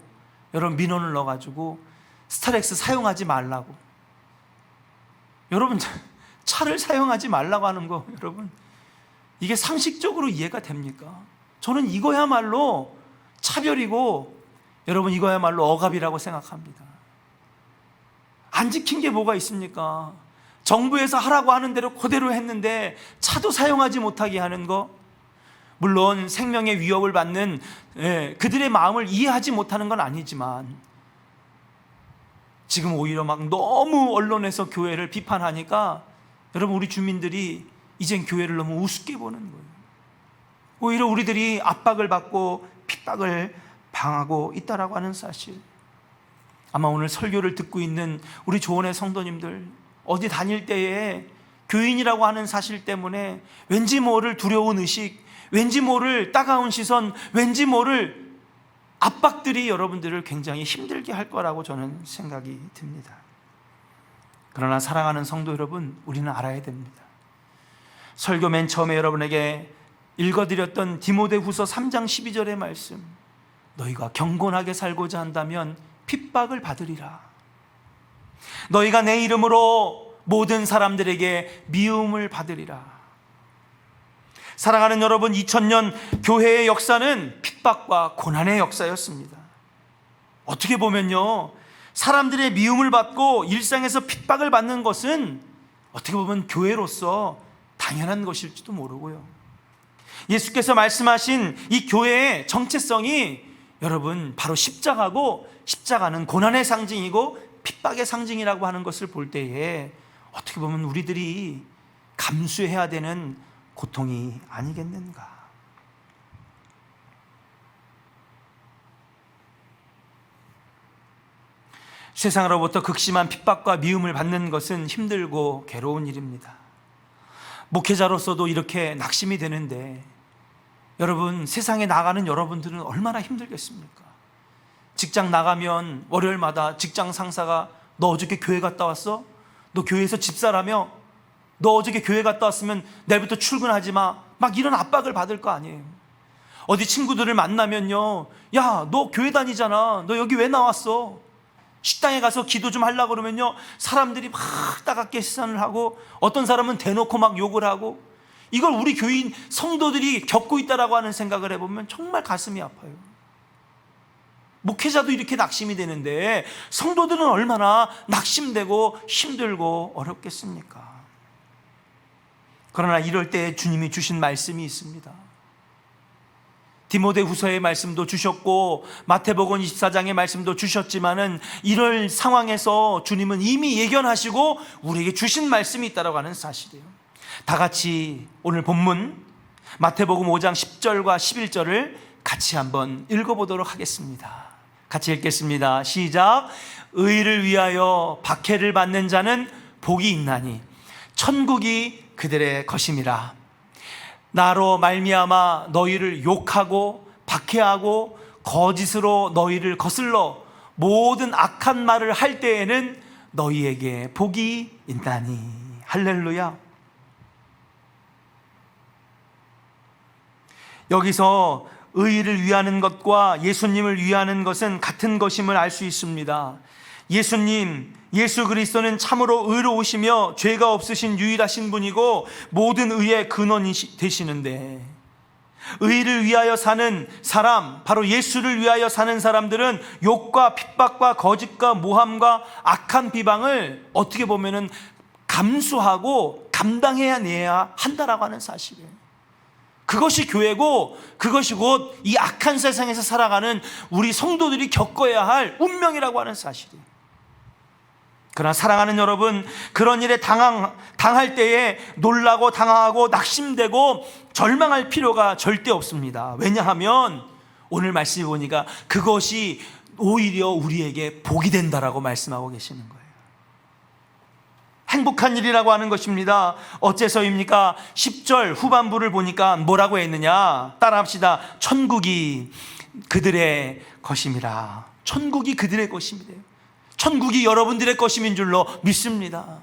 여러분 민원을 넣어가지고 스타렉스 사용하지 말라고. 여러분, 차를 사용하지 말라고 하는 거, 여러분 이게 상식적으로 이해가 됩니까? 저는 이거야말로 차별이고 여러분 이거야말로 억압이라고 생각합니다. 안 지킨 게 뭐가 있습니까? 정부에서 하라고 하는 대로 그대로 했는데 차도 사용하지 못하게 하는 거, 물론 생명의 위협을 받는 그들의 마음을 이해하지 못하는 건 아니지만 지금 오히려 막 너무 언론에서 교회를 비판하니까 여러분, 우리 주민들이 이젠 교회를 너무 우습게 보는 거예요. 오히려 우리들이 압박을 받고 핍박을 당하고 있다라고 하는 사실. 아마 오늘 설교를 듣고 있는 우리 조원의 성도님들, 어디 다닐 때에 교인이라고 하는 사실 때문에 왠지 모를 두려운 의식, 왠지 모를 따가운 시선, 왠지 모를 압박들이 여러분들을 굉장히 힘들게 할 거라고 저는 생각이 듭니다. 그러나 사랑하는 성도 여러분, 우리는 알아야 됩니다. 설교 맨 처음에 여러분에게 읽어드렸던 디모데후서 3장 12절의 말씀, 너희가 경건하게 살고자 한다면 핍박을 받으리라. 너희가 내 이름으로 모든 사람들에게 미움을 받으리라. 사랑하는 여러분, 2000년 교회의 역사는 핍박과 고난의 역사였습니다. 어떻게 보면요, 사람들의 미움을 받고 일상에서 핍박을 받는 것은 어떻게 보면 교회로서 당연한 것일지도 모르고요, 예수께서 말씀하신 이 교회의 정체성이 여러분 바로 십자가고, 십자가는 고난의 상징이고 핍박의 상징이라고 하는 것을 볼 때에 어떻게 보면 우리들이 감수해야 되는 고통이 아니겠는가. 세상으로부터 극심한 핍박과 미움을 받는 것은 힘들고 괴로운 일입니다. 목회자로서도 이렇게 낙심이 되는데, 여러분, 세상에 나가는 여러분들은 얼마나 힘들겠습니까? 직장 나가면 월요일마다 직장 상사가 너 어저께 교회 갔다 왔어? 너 교회에서 집사라며? 너 어저께 교회 갔다 왔으면 내일부터 출근하지 마. 막 이런 압박을 받을 거 아니에요. 어디 친구들을 만나면요, 야, 너 교회 다니잖아. 너 여기 왜 나왔어? 식당에 가서 기도 좀 하려고 그러면요, 사람들이 막 따갑게 시선을 하고, 어떤 사람은 대놓고 막 욕을 하고, 이걸 우리 교인 성도들이 겪고 있다라고 하는 생각을 해보면 정말 가슴이 아파요. 목회자도 이렇게 낙심이 되는데 성도들은 얼마나 낙심되고 힘들고 어렵겠습니까? 그러나 이럴 때 주님이 주신 말씀이 있습니다. 디모데후서의 말씀도 주셨고 마태복음 24장의 말씀도 주셨지만은 이럴 상황에서 주님은 이미 예견하시고 우리에게 주신 말씀이 있다고 하는 사실이에요. 다 같이 오늘 본문 마태복음 5장 10절과 11절을 같이 한번 읽어보도록 하겠습니다. 같이 읽겠습니다. 시작. 의를 위하여 박해를 받는 자는 복이 있나니 천국이 그들의 것임이라. 나로 말미암아 너희를 욕하고 박해하고 거짓으로 너희를 거슬러 모든 악한 말을 할 때에는 너희에게 복이 있나니. 할렐루야. 여기서 의를 위하는 것과 예수님을 위하는 것은 같은 것임을 알 수 있습니다. 예수님, 예수 그리스도는 참으로 의로우시며 죄가 없으신 유일하신 분이고 모든 의의 근원이 되시는데, 의를 위하여 사는 사람, 바로 예수를 위하여 사는 사람들은 욕과 핍박과 거짓과 모함과 악한 비방을 어떻게 보면은 감수하고 감당해야 내야 한다라고 하는 사실이에요. 그것이 교회고 그것이 곧 이 악한 세상에서 살아가는 우리 성도들이 겪어야 할 운명이라고 하는 사실이에요. 그러나 사랑하는 여러분, 그런 일에 당할 때에 놀라고 당황하고 낙심되고 절망할 필요가 절대 없습니다. 왜냐하면 오늘 말씀해 보니까 그것이 오히려 우리에게 복이 된다라고 말씀하고 계시는 거예요. 행복한 일이라고 하는 것입니다. 어째서입니까? 10절 후반부를 보니까 뭐라고 했느냐? 따라합시다. 천국이 그들의 것임이라. 천국이 그들의 것임이래요. 천국이 여러분들의 것임인 줄로 믿습니다.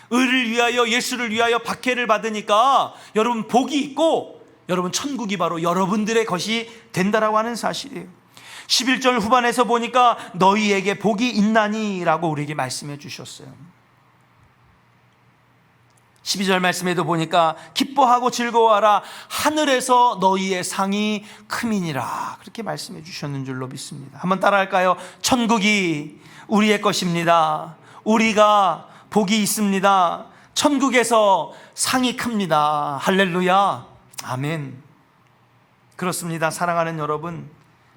의를 위하여 예수를 위하여 박해를 받으니까 여러분 복이 있고 여러분 천국이 바로 여러분들의 것이 된다라고 하는 사실이에요. 11절 후반에서 보니까 너희에게 복이 있나니 라고 우리에게 말씀해 주셨어요. 12절 말씀에도 보니까 기뻐하고 즐거워하라, 하늘에서 너희의 상이 크민이라, 그렇게 말씀해 주셨는 줄로 믿습니다. 한번 따라할까요? 천국이 우리의 것입니다. 우리가 복이 있습니다. 천국에서 상이 큽니다. 할렐루야. 아멘. 그렇습니다. 사랑하는 여러분,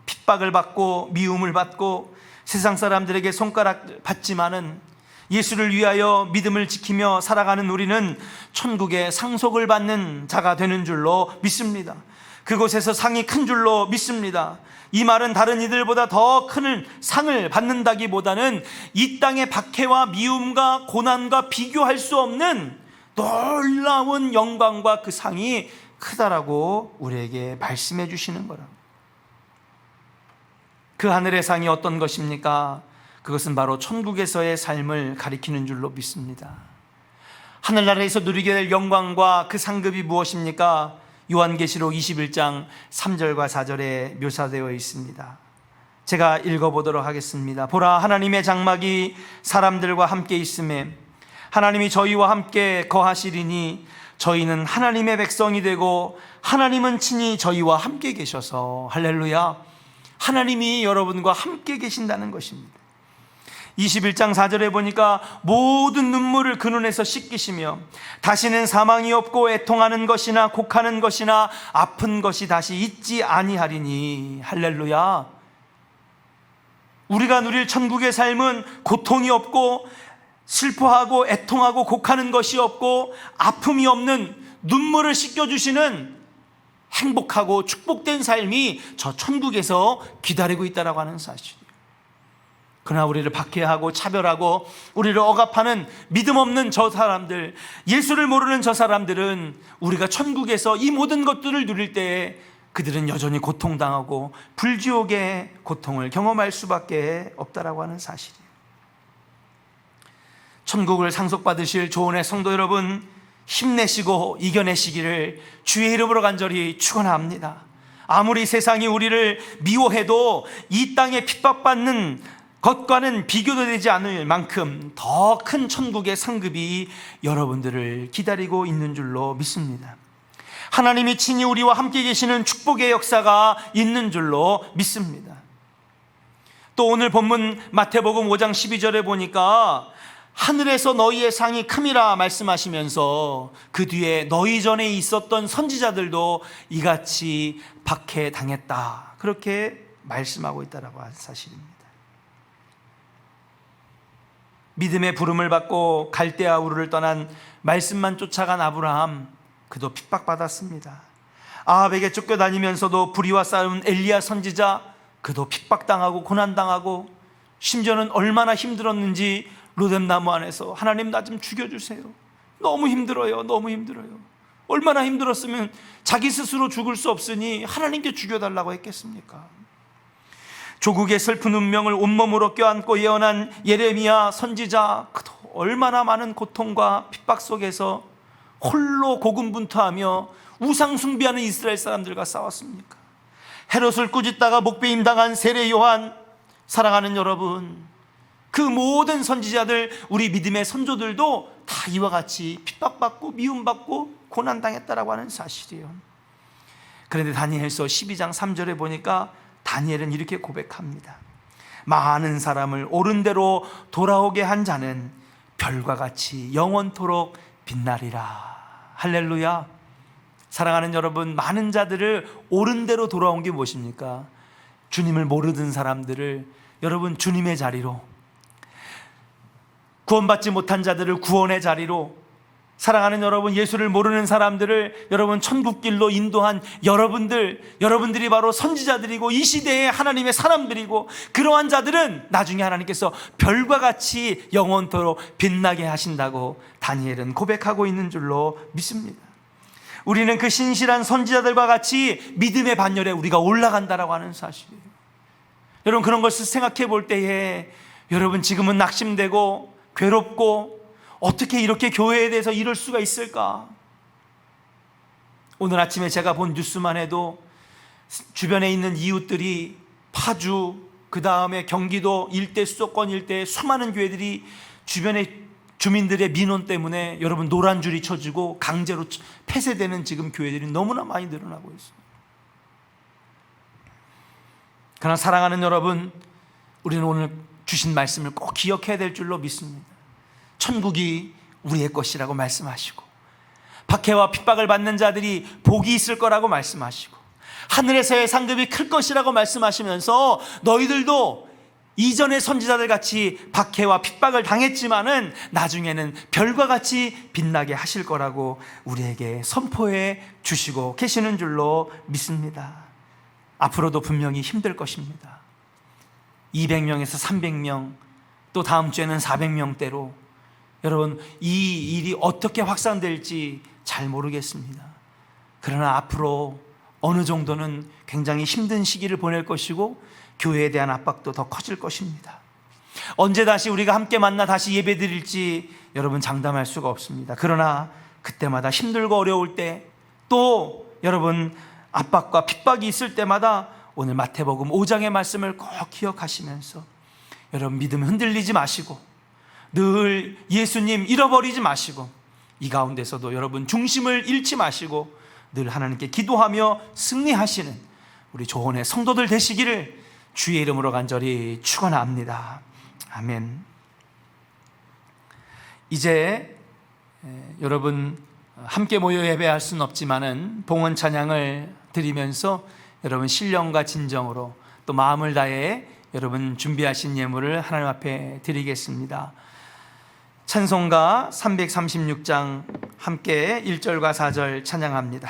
핍박을 받고 미움을 받고 세상 사람들에게 손가락 받지만은 예수를 위하여 믿음을 지키며 살아가는 우리는 천국의 상속을 받는 자가 되는 줄로 믿습니다. 그곳에서 상이 큰 줄로 믿습니다. 이 말은 다른 이들보다 더 큰 상을 받는다기보다는 이 땅의 박해와 미움과 고난과 비교할 수 없는 놀라운 영광과 그 상이 크다라고 우리에게 말씀해 주시는 거라. 그 하늘의 상이 어떤 것입니까? 그것은 바로 천국에서의 삶을 가리키는 줄로 믿습니다. 하늘나라에서 누리게 될 영광과 그 상급이 무엇입니까? 요한계시록 21장 3절과 4절에 묘사되어 있습니다. 제가 읽어보도록 하겠습니다. 보라, 하나님의 장막이 사람들과 함께 있음에 하나님이 저희와 함께 거하시리니 저희는 하나님의 백성이 되고 하나님은 친히 저희와 함께 계셔서, 할렐루야, 하나님이 여러분과 함께 계신다는 것입니다. 21장 4절에 보니까 모든 눈물을 그 눈에서 씻기시며 다시는 사망이 없고 애통하는 것이나 곡하는 것이나 아픈 것이 다시 있지 아니하리니, 할렐루야. 우리가 누릴 천국의 삶은 고통이 없고 슬퍼하고 애통하고 곡하는 것이 없고 아픔이 없는, 눈물을 씻겨주시는 행복하고 축복된 삶이 저 천국에서 기다리고 있다라고 하는 사실이에요. 그러나 우리를 박해하고 차별하고 우리를 억압하는 믿음 없는 저 사람들, 예수를 모르는 저 사람들은 우리가 천국에서 이 모든 것들을 누릴 때에 그들은 여전히 고통당하고 불지옥의 고통을 경험할 수밖에 없다라고 하는 사실이에요. 천국을 상속받으실 조은의 성도 여러분, 힘내시고 이겨내시기를 주의 이름으로 간절히 축원합니다. 아무리 세상이 우리를 미워해도 이 땅에 핍박받는 것과는 비교도 되지 않을 만큼 더 큰 천국의 상급이 여러분들을 기다리고 있는 줄로 믿습니다. 하나님이 친히 우리와 함께 계시는 축복의 역사가 있는 줄로 믿습니다. 또 오늘 본문 마태복음 5장 12절에 보니까 하늘에서 너희의 상이 큼이라 말씀하시면서 그 뒤에 너희 전에 있었던 선지자들도 이같이 박해당했다, 그렇게 말씀하고 있다라고 하는 사실입니다. 믿음의 부름을 받고 갈대아 우르를 떠난 말씀만 쫓아간 아브라함, 그도 핍박받았습니다. 아합에게 쫓겨다니면서도 불의와 싸운 엘리야 선지자, 그도 핍박당하고 고난당하고 심지어는 얼마나 힘들었는지 로뎀나무 안에서 하나님 나 좀 죽여주세요, 너무 힘들어요, 너무 힘들어요. 얼마나 힘들었으면 자기 스스로 죽을 수 없으니 하나님께 죽여달라고 했겠습니까? 조국의 슬픈 운명을 온몸으로 껴안고 예언한 예레미야 선지자, 그도 얼마나 많은 고통과 핍박 속에서 홀로 고군분투하며 우상 숭배하는 이스라엘 사람들과 싸웠습니까? 헤롯을 꾸짖다가 목배임 당한 세례 요한, 사랑하는 여러분, 그 모든 선지자들, 우리 믿음의 선조들도 다 이와 같이 핍박받고 미움받고 고난당했다라고 하는 사실이에요. 그런데 다니엘서 12장 3절에 보니까 다니엘은 이렇게 고백합니다. 많은 사람을 옳은 대로 돌아오게 한 자는 별과 같이 영원토록 빛나리라. 할렐루야. 사랑하는 여러분, 많은 자들을 옳은 대로 돌아온 게 무엇입니까? 주님을 모르던 사람들을 여러분 주님의 자리로, 구원받지 못한 자들을 구원의 자리로, 사랑하는 여러분, 예수를 모르는 사람들을 여러분 천국길로 인도한 여러분들이 바로 선지자들이고 이 시대의 하나님의 사람들이고, 그러한 자들은 나중에 하나님께서 별과 같이 영원토록 빛나게 하신다고 다니엘은 고백하고 있는 줄로 믿습니다. 우리는 그 신실한 선지자들과 같이 믿음의 반열에 우리가 올라간다라고 하는 사실이에요. 여러분, 그런 것을 생각해 볼 때에 여러분 지금은 낙심되고 괴롭고 어떻게 이렇게 교회에 대해서 이럴 수가 있을까? 오늘 아침에 제가 본 뉴스만 해도 주변에 있는 이웃들이 파주, 그 다음에 경기도 일대, 수도권 일대에 수많은 교회들이 주변의 주민들의 민원 때문에 여러분 노란 줄이 쳐지고 강제로 폐쇄되는 지금 교회들이 너무나 많이 늘어나고 있습니다. 그러나 사랑하는 여러분, 우리는 오늘 주신 말씀을 꼭 기억해야 될 줄로 믿습니다. 천국이 우리의 것이라고 말씀하시고, 박해와 핍박을 받는 자들이 복이 있을 거라고 말씀하시고, 하늘에서의 상급이 클 것이라고 말씀하시면서 너희들도 이전의 선지자들 같이 박해와 핍박을 당했지만은 나중에는 별과 같이 빛나게 하실 거라고 우리에게 선포해 주시고 계시는 줄로 믿습니다. 앞으로도 분명히 힘들 것입니다. 200명에서 300명, 또 다음 주에는 400명대로 여러분, 이 일이 어떻게 확산될지 잘 모르겠습니다. 그러나 앞으로 어느 정도는 굉장히 힘든 시기를 보낼 것이고 교회에 대한 압박도 더 커질 것입니다. 언제 다시 우리가 함께 만나 다시 예배 드릴지 여러분 장담할 수가 없습니다. 그러나 그때마다 힘들고 어려울 때, 또 여러분 압박과 핍박이 있을 때마다 오늘 마태복음 5장의 말씀을 꼭 기억하시면서 여러분 믿음 흔들리지 마시고 늘 예수님 잃어버리지 마시고 이 가운데서도 여러분 중심을 잃지 마시고 늘 하나님께 기도하며 승리하시는 우리 조원의 성도들 되시기를 주의 이름으로 간절히 축원합니다. 아멘. 이제 여러분 함께 모여 예배할 수는 없지만은 봉헌 찬양을 드리면서 여러분 신령과 진정으로 또 마음을 다해 여러분 준비하신 예물을 하나님 앞에 드리겠습니다. 찬송가 336장 함께 1절과 4절 찬양합니다.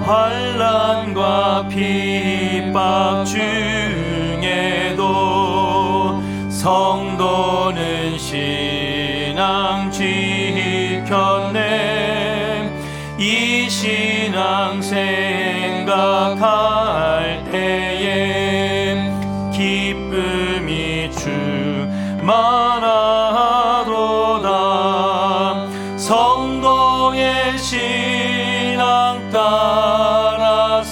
환난과 핍박 중에도 성도는 신앙 지켰네. 이 신앙 생각할 때에 기쁨이 충만하도다. 성도의 신앙 따라서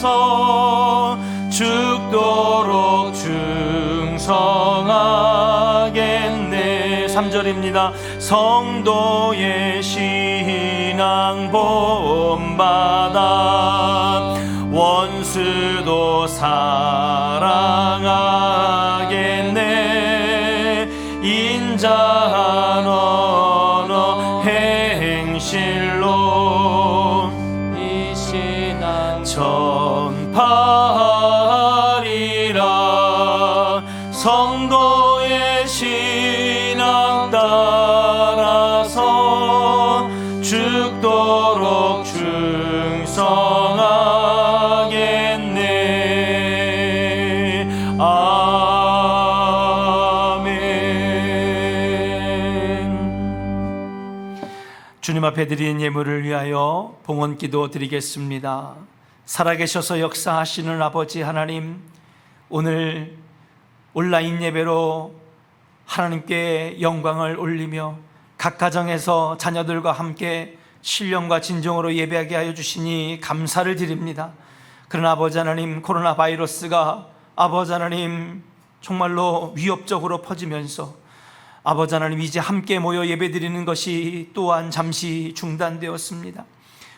죽도록 충성하겠네. 3절입니다. 성도의 신앙 본받아 원수도 사랑하겠네. 인자한 언어 행실로 이 신앙 전파하리라. 성도의 신앙 따라서 죽도록 충성하겠네. 아멘. 주님 앞에 드린 예물을 위하여 봉헌기도 드리겠습니다. 살아계셔서 역사하시는 아버지 하나님, 오늘 온라인 예배로 하나님께 영광을 올리며 각 가정에서 자녀들과 함께 신령과 진정으로 예배하게 하여 주시니 감사를 드립니다. 그러나 아버지 하나님, 코로나 바이러스가 아버지 하나님 정말로 위협적으로 퍼지면서 아버지 하나님 이제 함께 모여 예배드리는 것이 또한 잠시 중단되었습니다.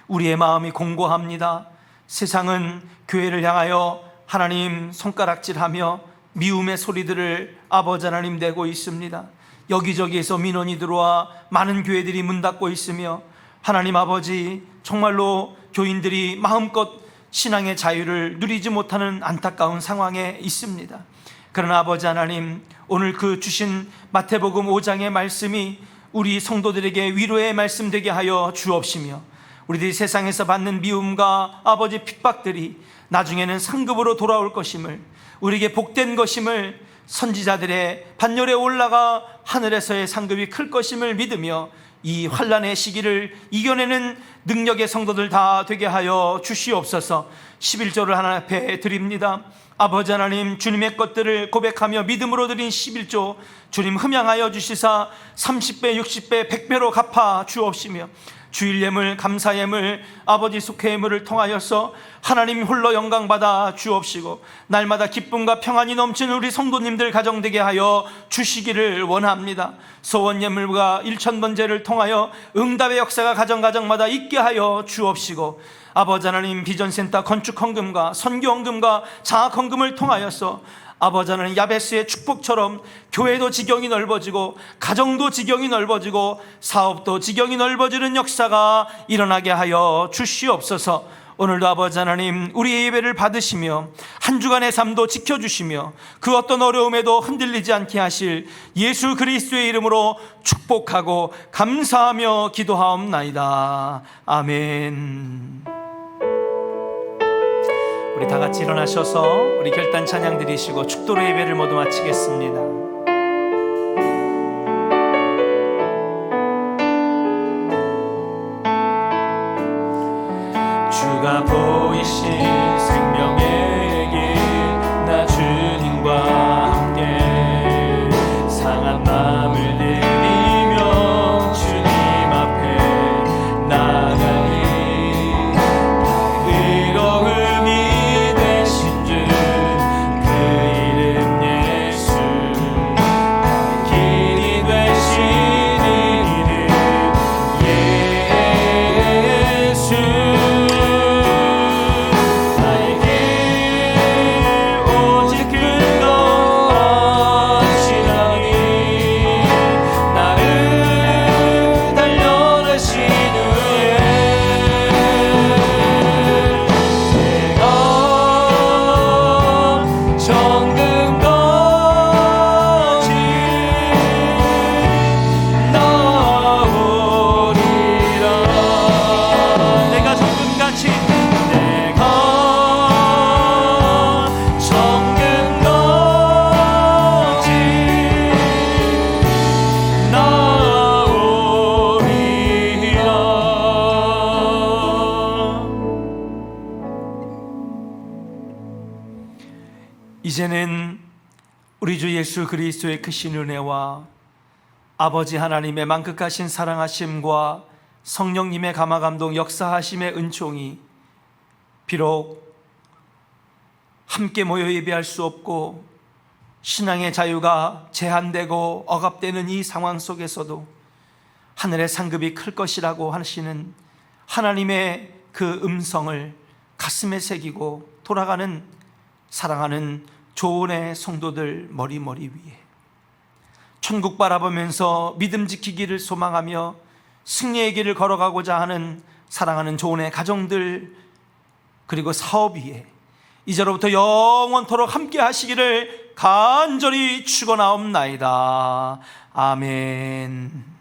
우리의 마음이 공고합니다. 세상은 교회를 향하여 하나님 손가락질하며 미움의 소리들을 아버지 하나님 내고 있습니다. 여기저기에서 민원이 들어와 많은 교회들이 문 닫고 있으며 하나님 아버지 정말로 교인들이 마음껏 신앙의 자유를 누리지 못하는 안타까운 상황에 있습니다. 그러나 아버지 하나님, 오늘 그 주신 마태복음 5장의 말씀이 우리 성도들에게 위로의 말씀 되게 하여 주옵시며 우리들이 세상에서 받는 미움과 아버지 핍박들이 나중에는 상급으로 돌아올 것임을, 우리에게 복된 것임을, 선지자들의 반열에 올라가 하늘에서의 상급이 클 것임을 믿으며 이 환난의 시기를 이겨내는 능력의 성도들 다 되게 하여 주시옵소서. 11조를 하나님 앞에 드립니다. 아버지 하나님, 주님의 것들을 고백하며 믿음으로 드린 11조 주님 흠양하여 주시사 30배, 60배, 100배로 갚아 주옵시며 주일 예물, 감사 예물, 아버지 속회 예물을 통하여서 하나님 홀로 영광 받아 주옵시고 날마다 기쁨과 평안이 넘치는 우리 성도님들 가정되게 하여 주시기를 원합니다. 소원 예물과 1000번제를 통하여 응답의 역사가 가정가정마다 있게 하여 주옵시고 아버지 하나님, 비전센터 건축 헌금과 선교 헌금과 장학 헌금을 통하여서 아버지 하나님, 야베스의 축복처럼 교회도 지경이 넓어지고 가정도 지경이 넓어지고 사업도 지경이 넓어지는 역사가 일어나게 하여 주시옵소서. 오늘도 아버지 하나님, 우리의 예배를 받으시며 한 주간의 삶도 지켜주시며 그 어떤 어려움에도 흔들리지 않게 하실 예수 그리스도의 이름으로 축복하고 감사하며 기도하옵나이다. 아멘. 우리 다 같이 일어나셔서 우리 결단 찬양 드리시고 축도로 예배를 모두 마치겠습니다. 주가 보이신 생명의 길, 나 주님과 함께 상한 마음을 들이며 주님 앞에 나가니 의로움이 되신 주 그 이름 예수, 길이 되신 이름 예수. 이제는 우리 주 예수 그리스도의 크신 은혜와 아버지 하나님의 만극하신 사랑하심과 성령님의 감화감동 역사하심의 은총이 비록 함께 모여 예배할 수 없고 신앙의 자유가 제한되고 억압되는 이 상황 속에서도 하늘의 상급이 클 것이라고 하시는 하나님의 그 음성을 가슴에 새기고 돌아가는 사랑하는 조은의 성도들 머리 위에 천국 바라보면서 믿음 지키기를 소망하며 승리의 길을 걸어가고자 하는 사랑하는 조은의 가정들, 그리고 사업 위에 이제로부터 영원토록 함께 하시기를 간절히 축원하옵나이다. 아멘.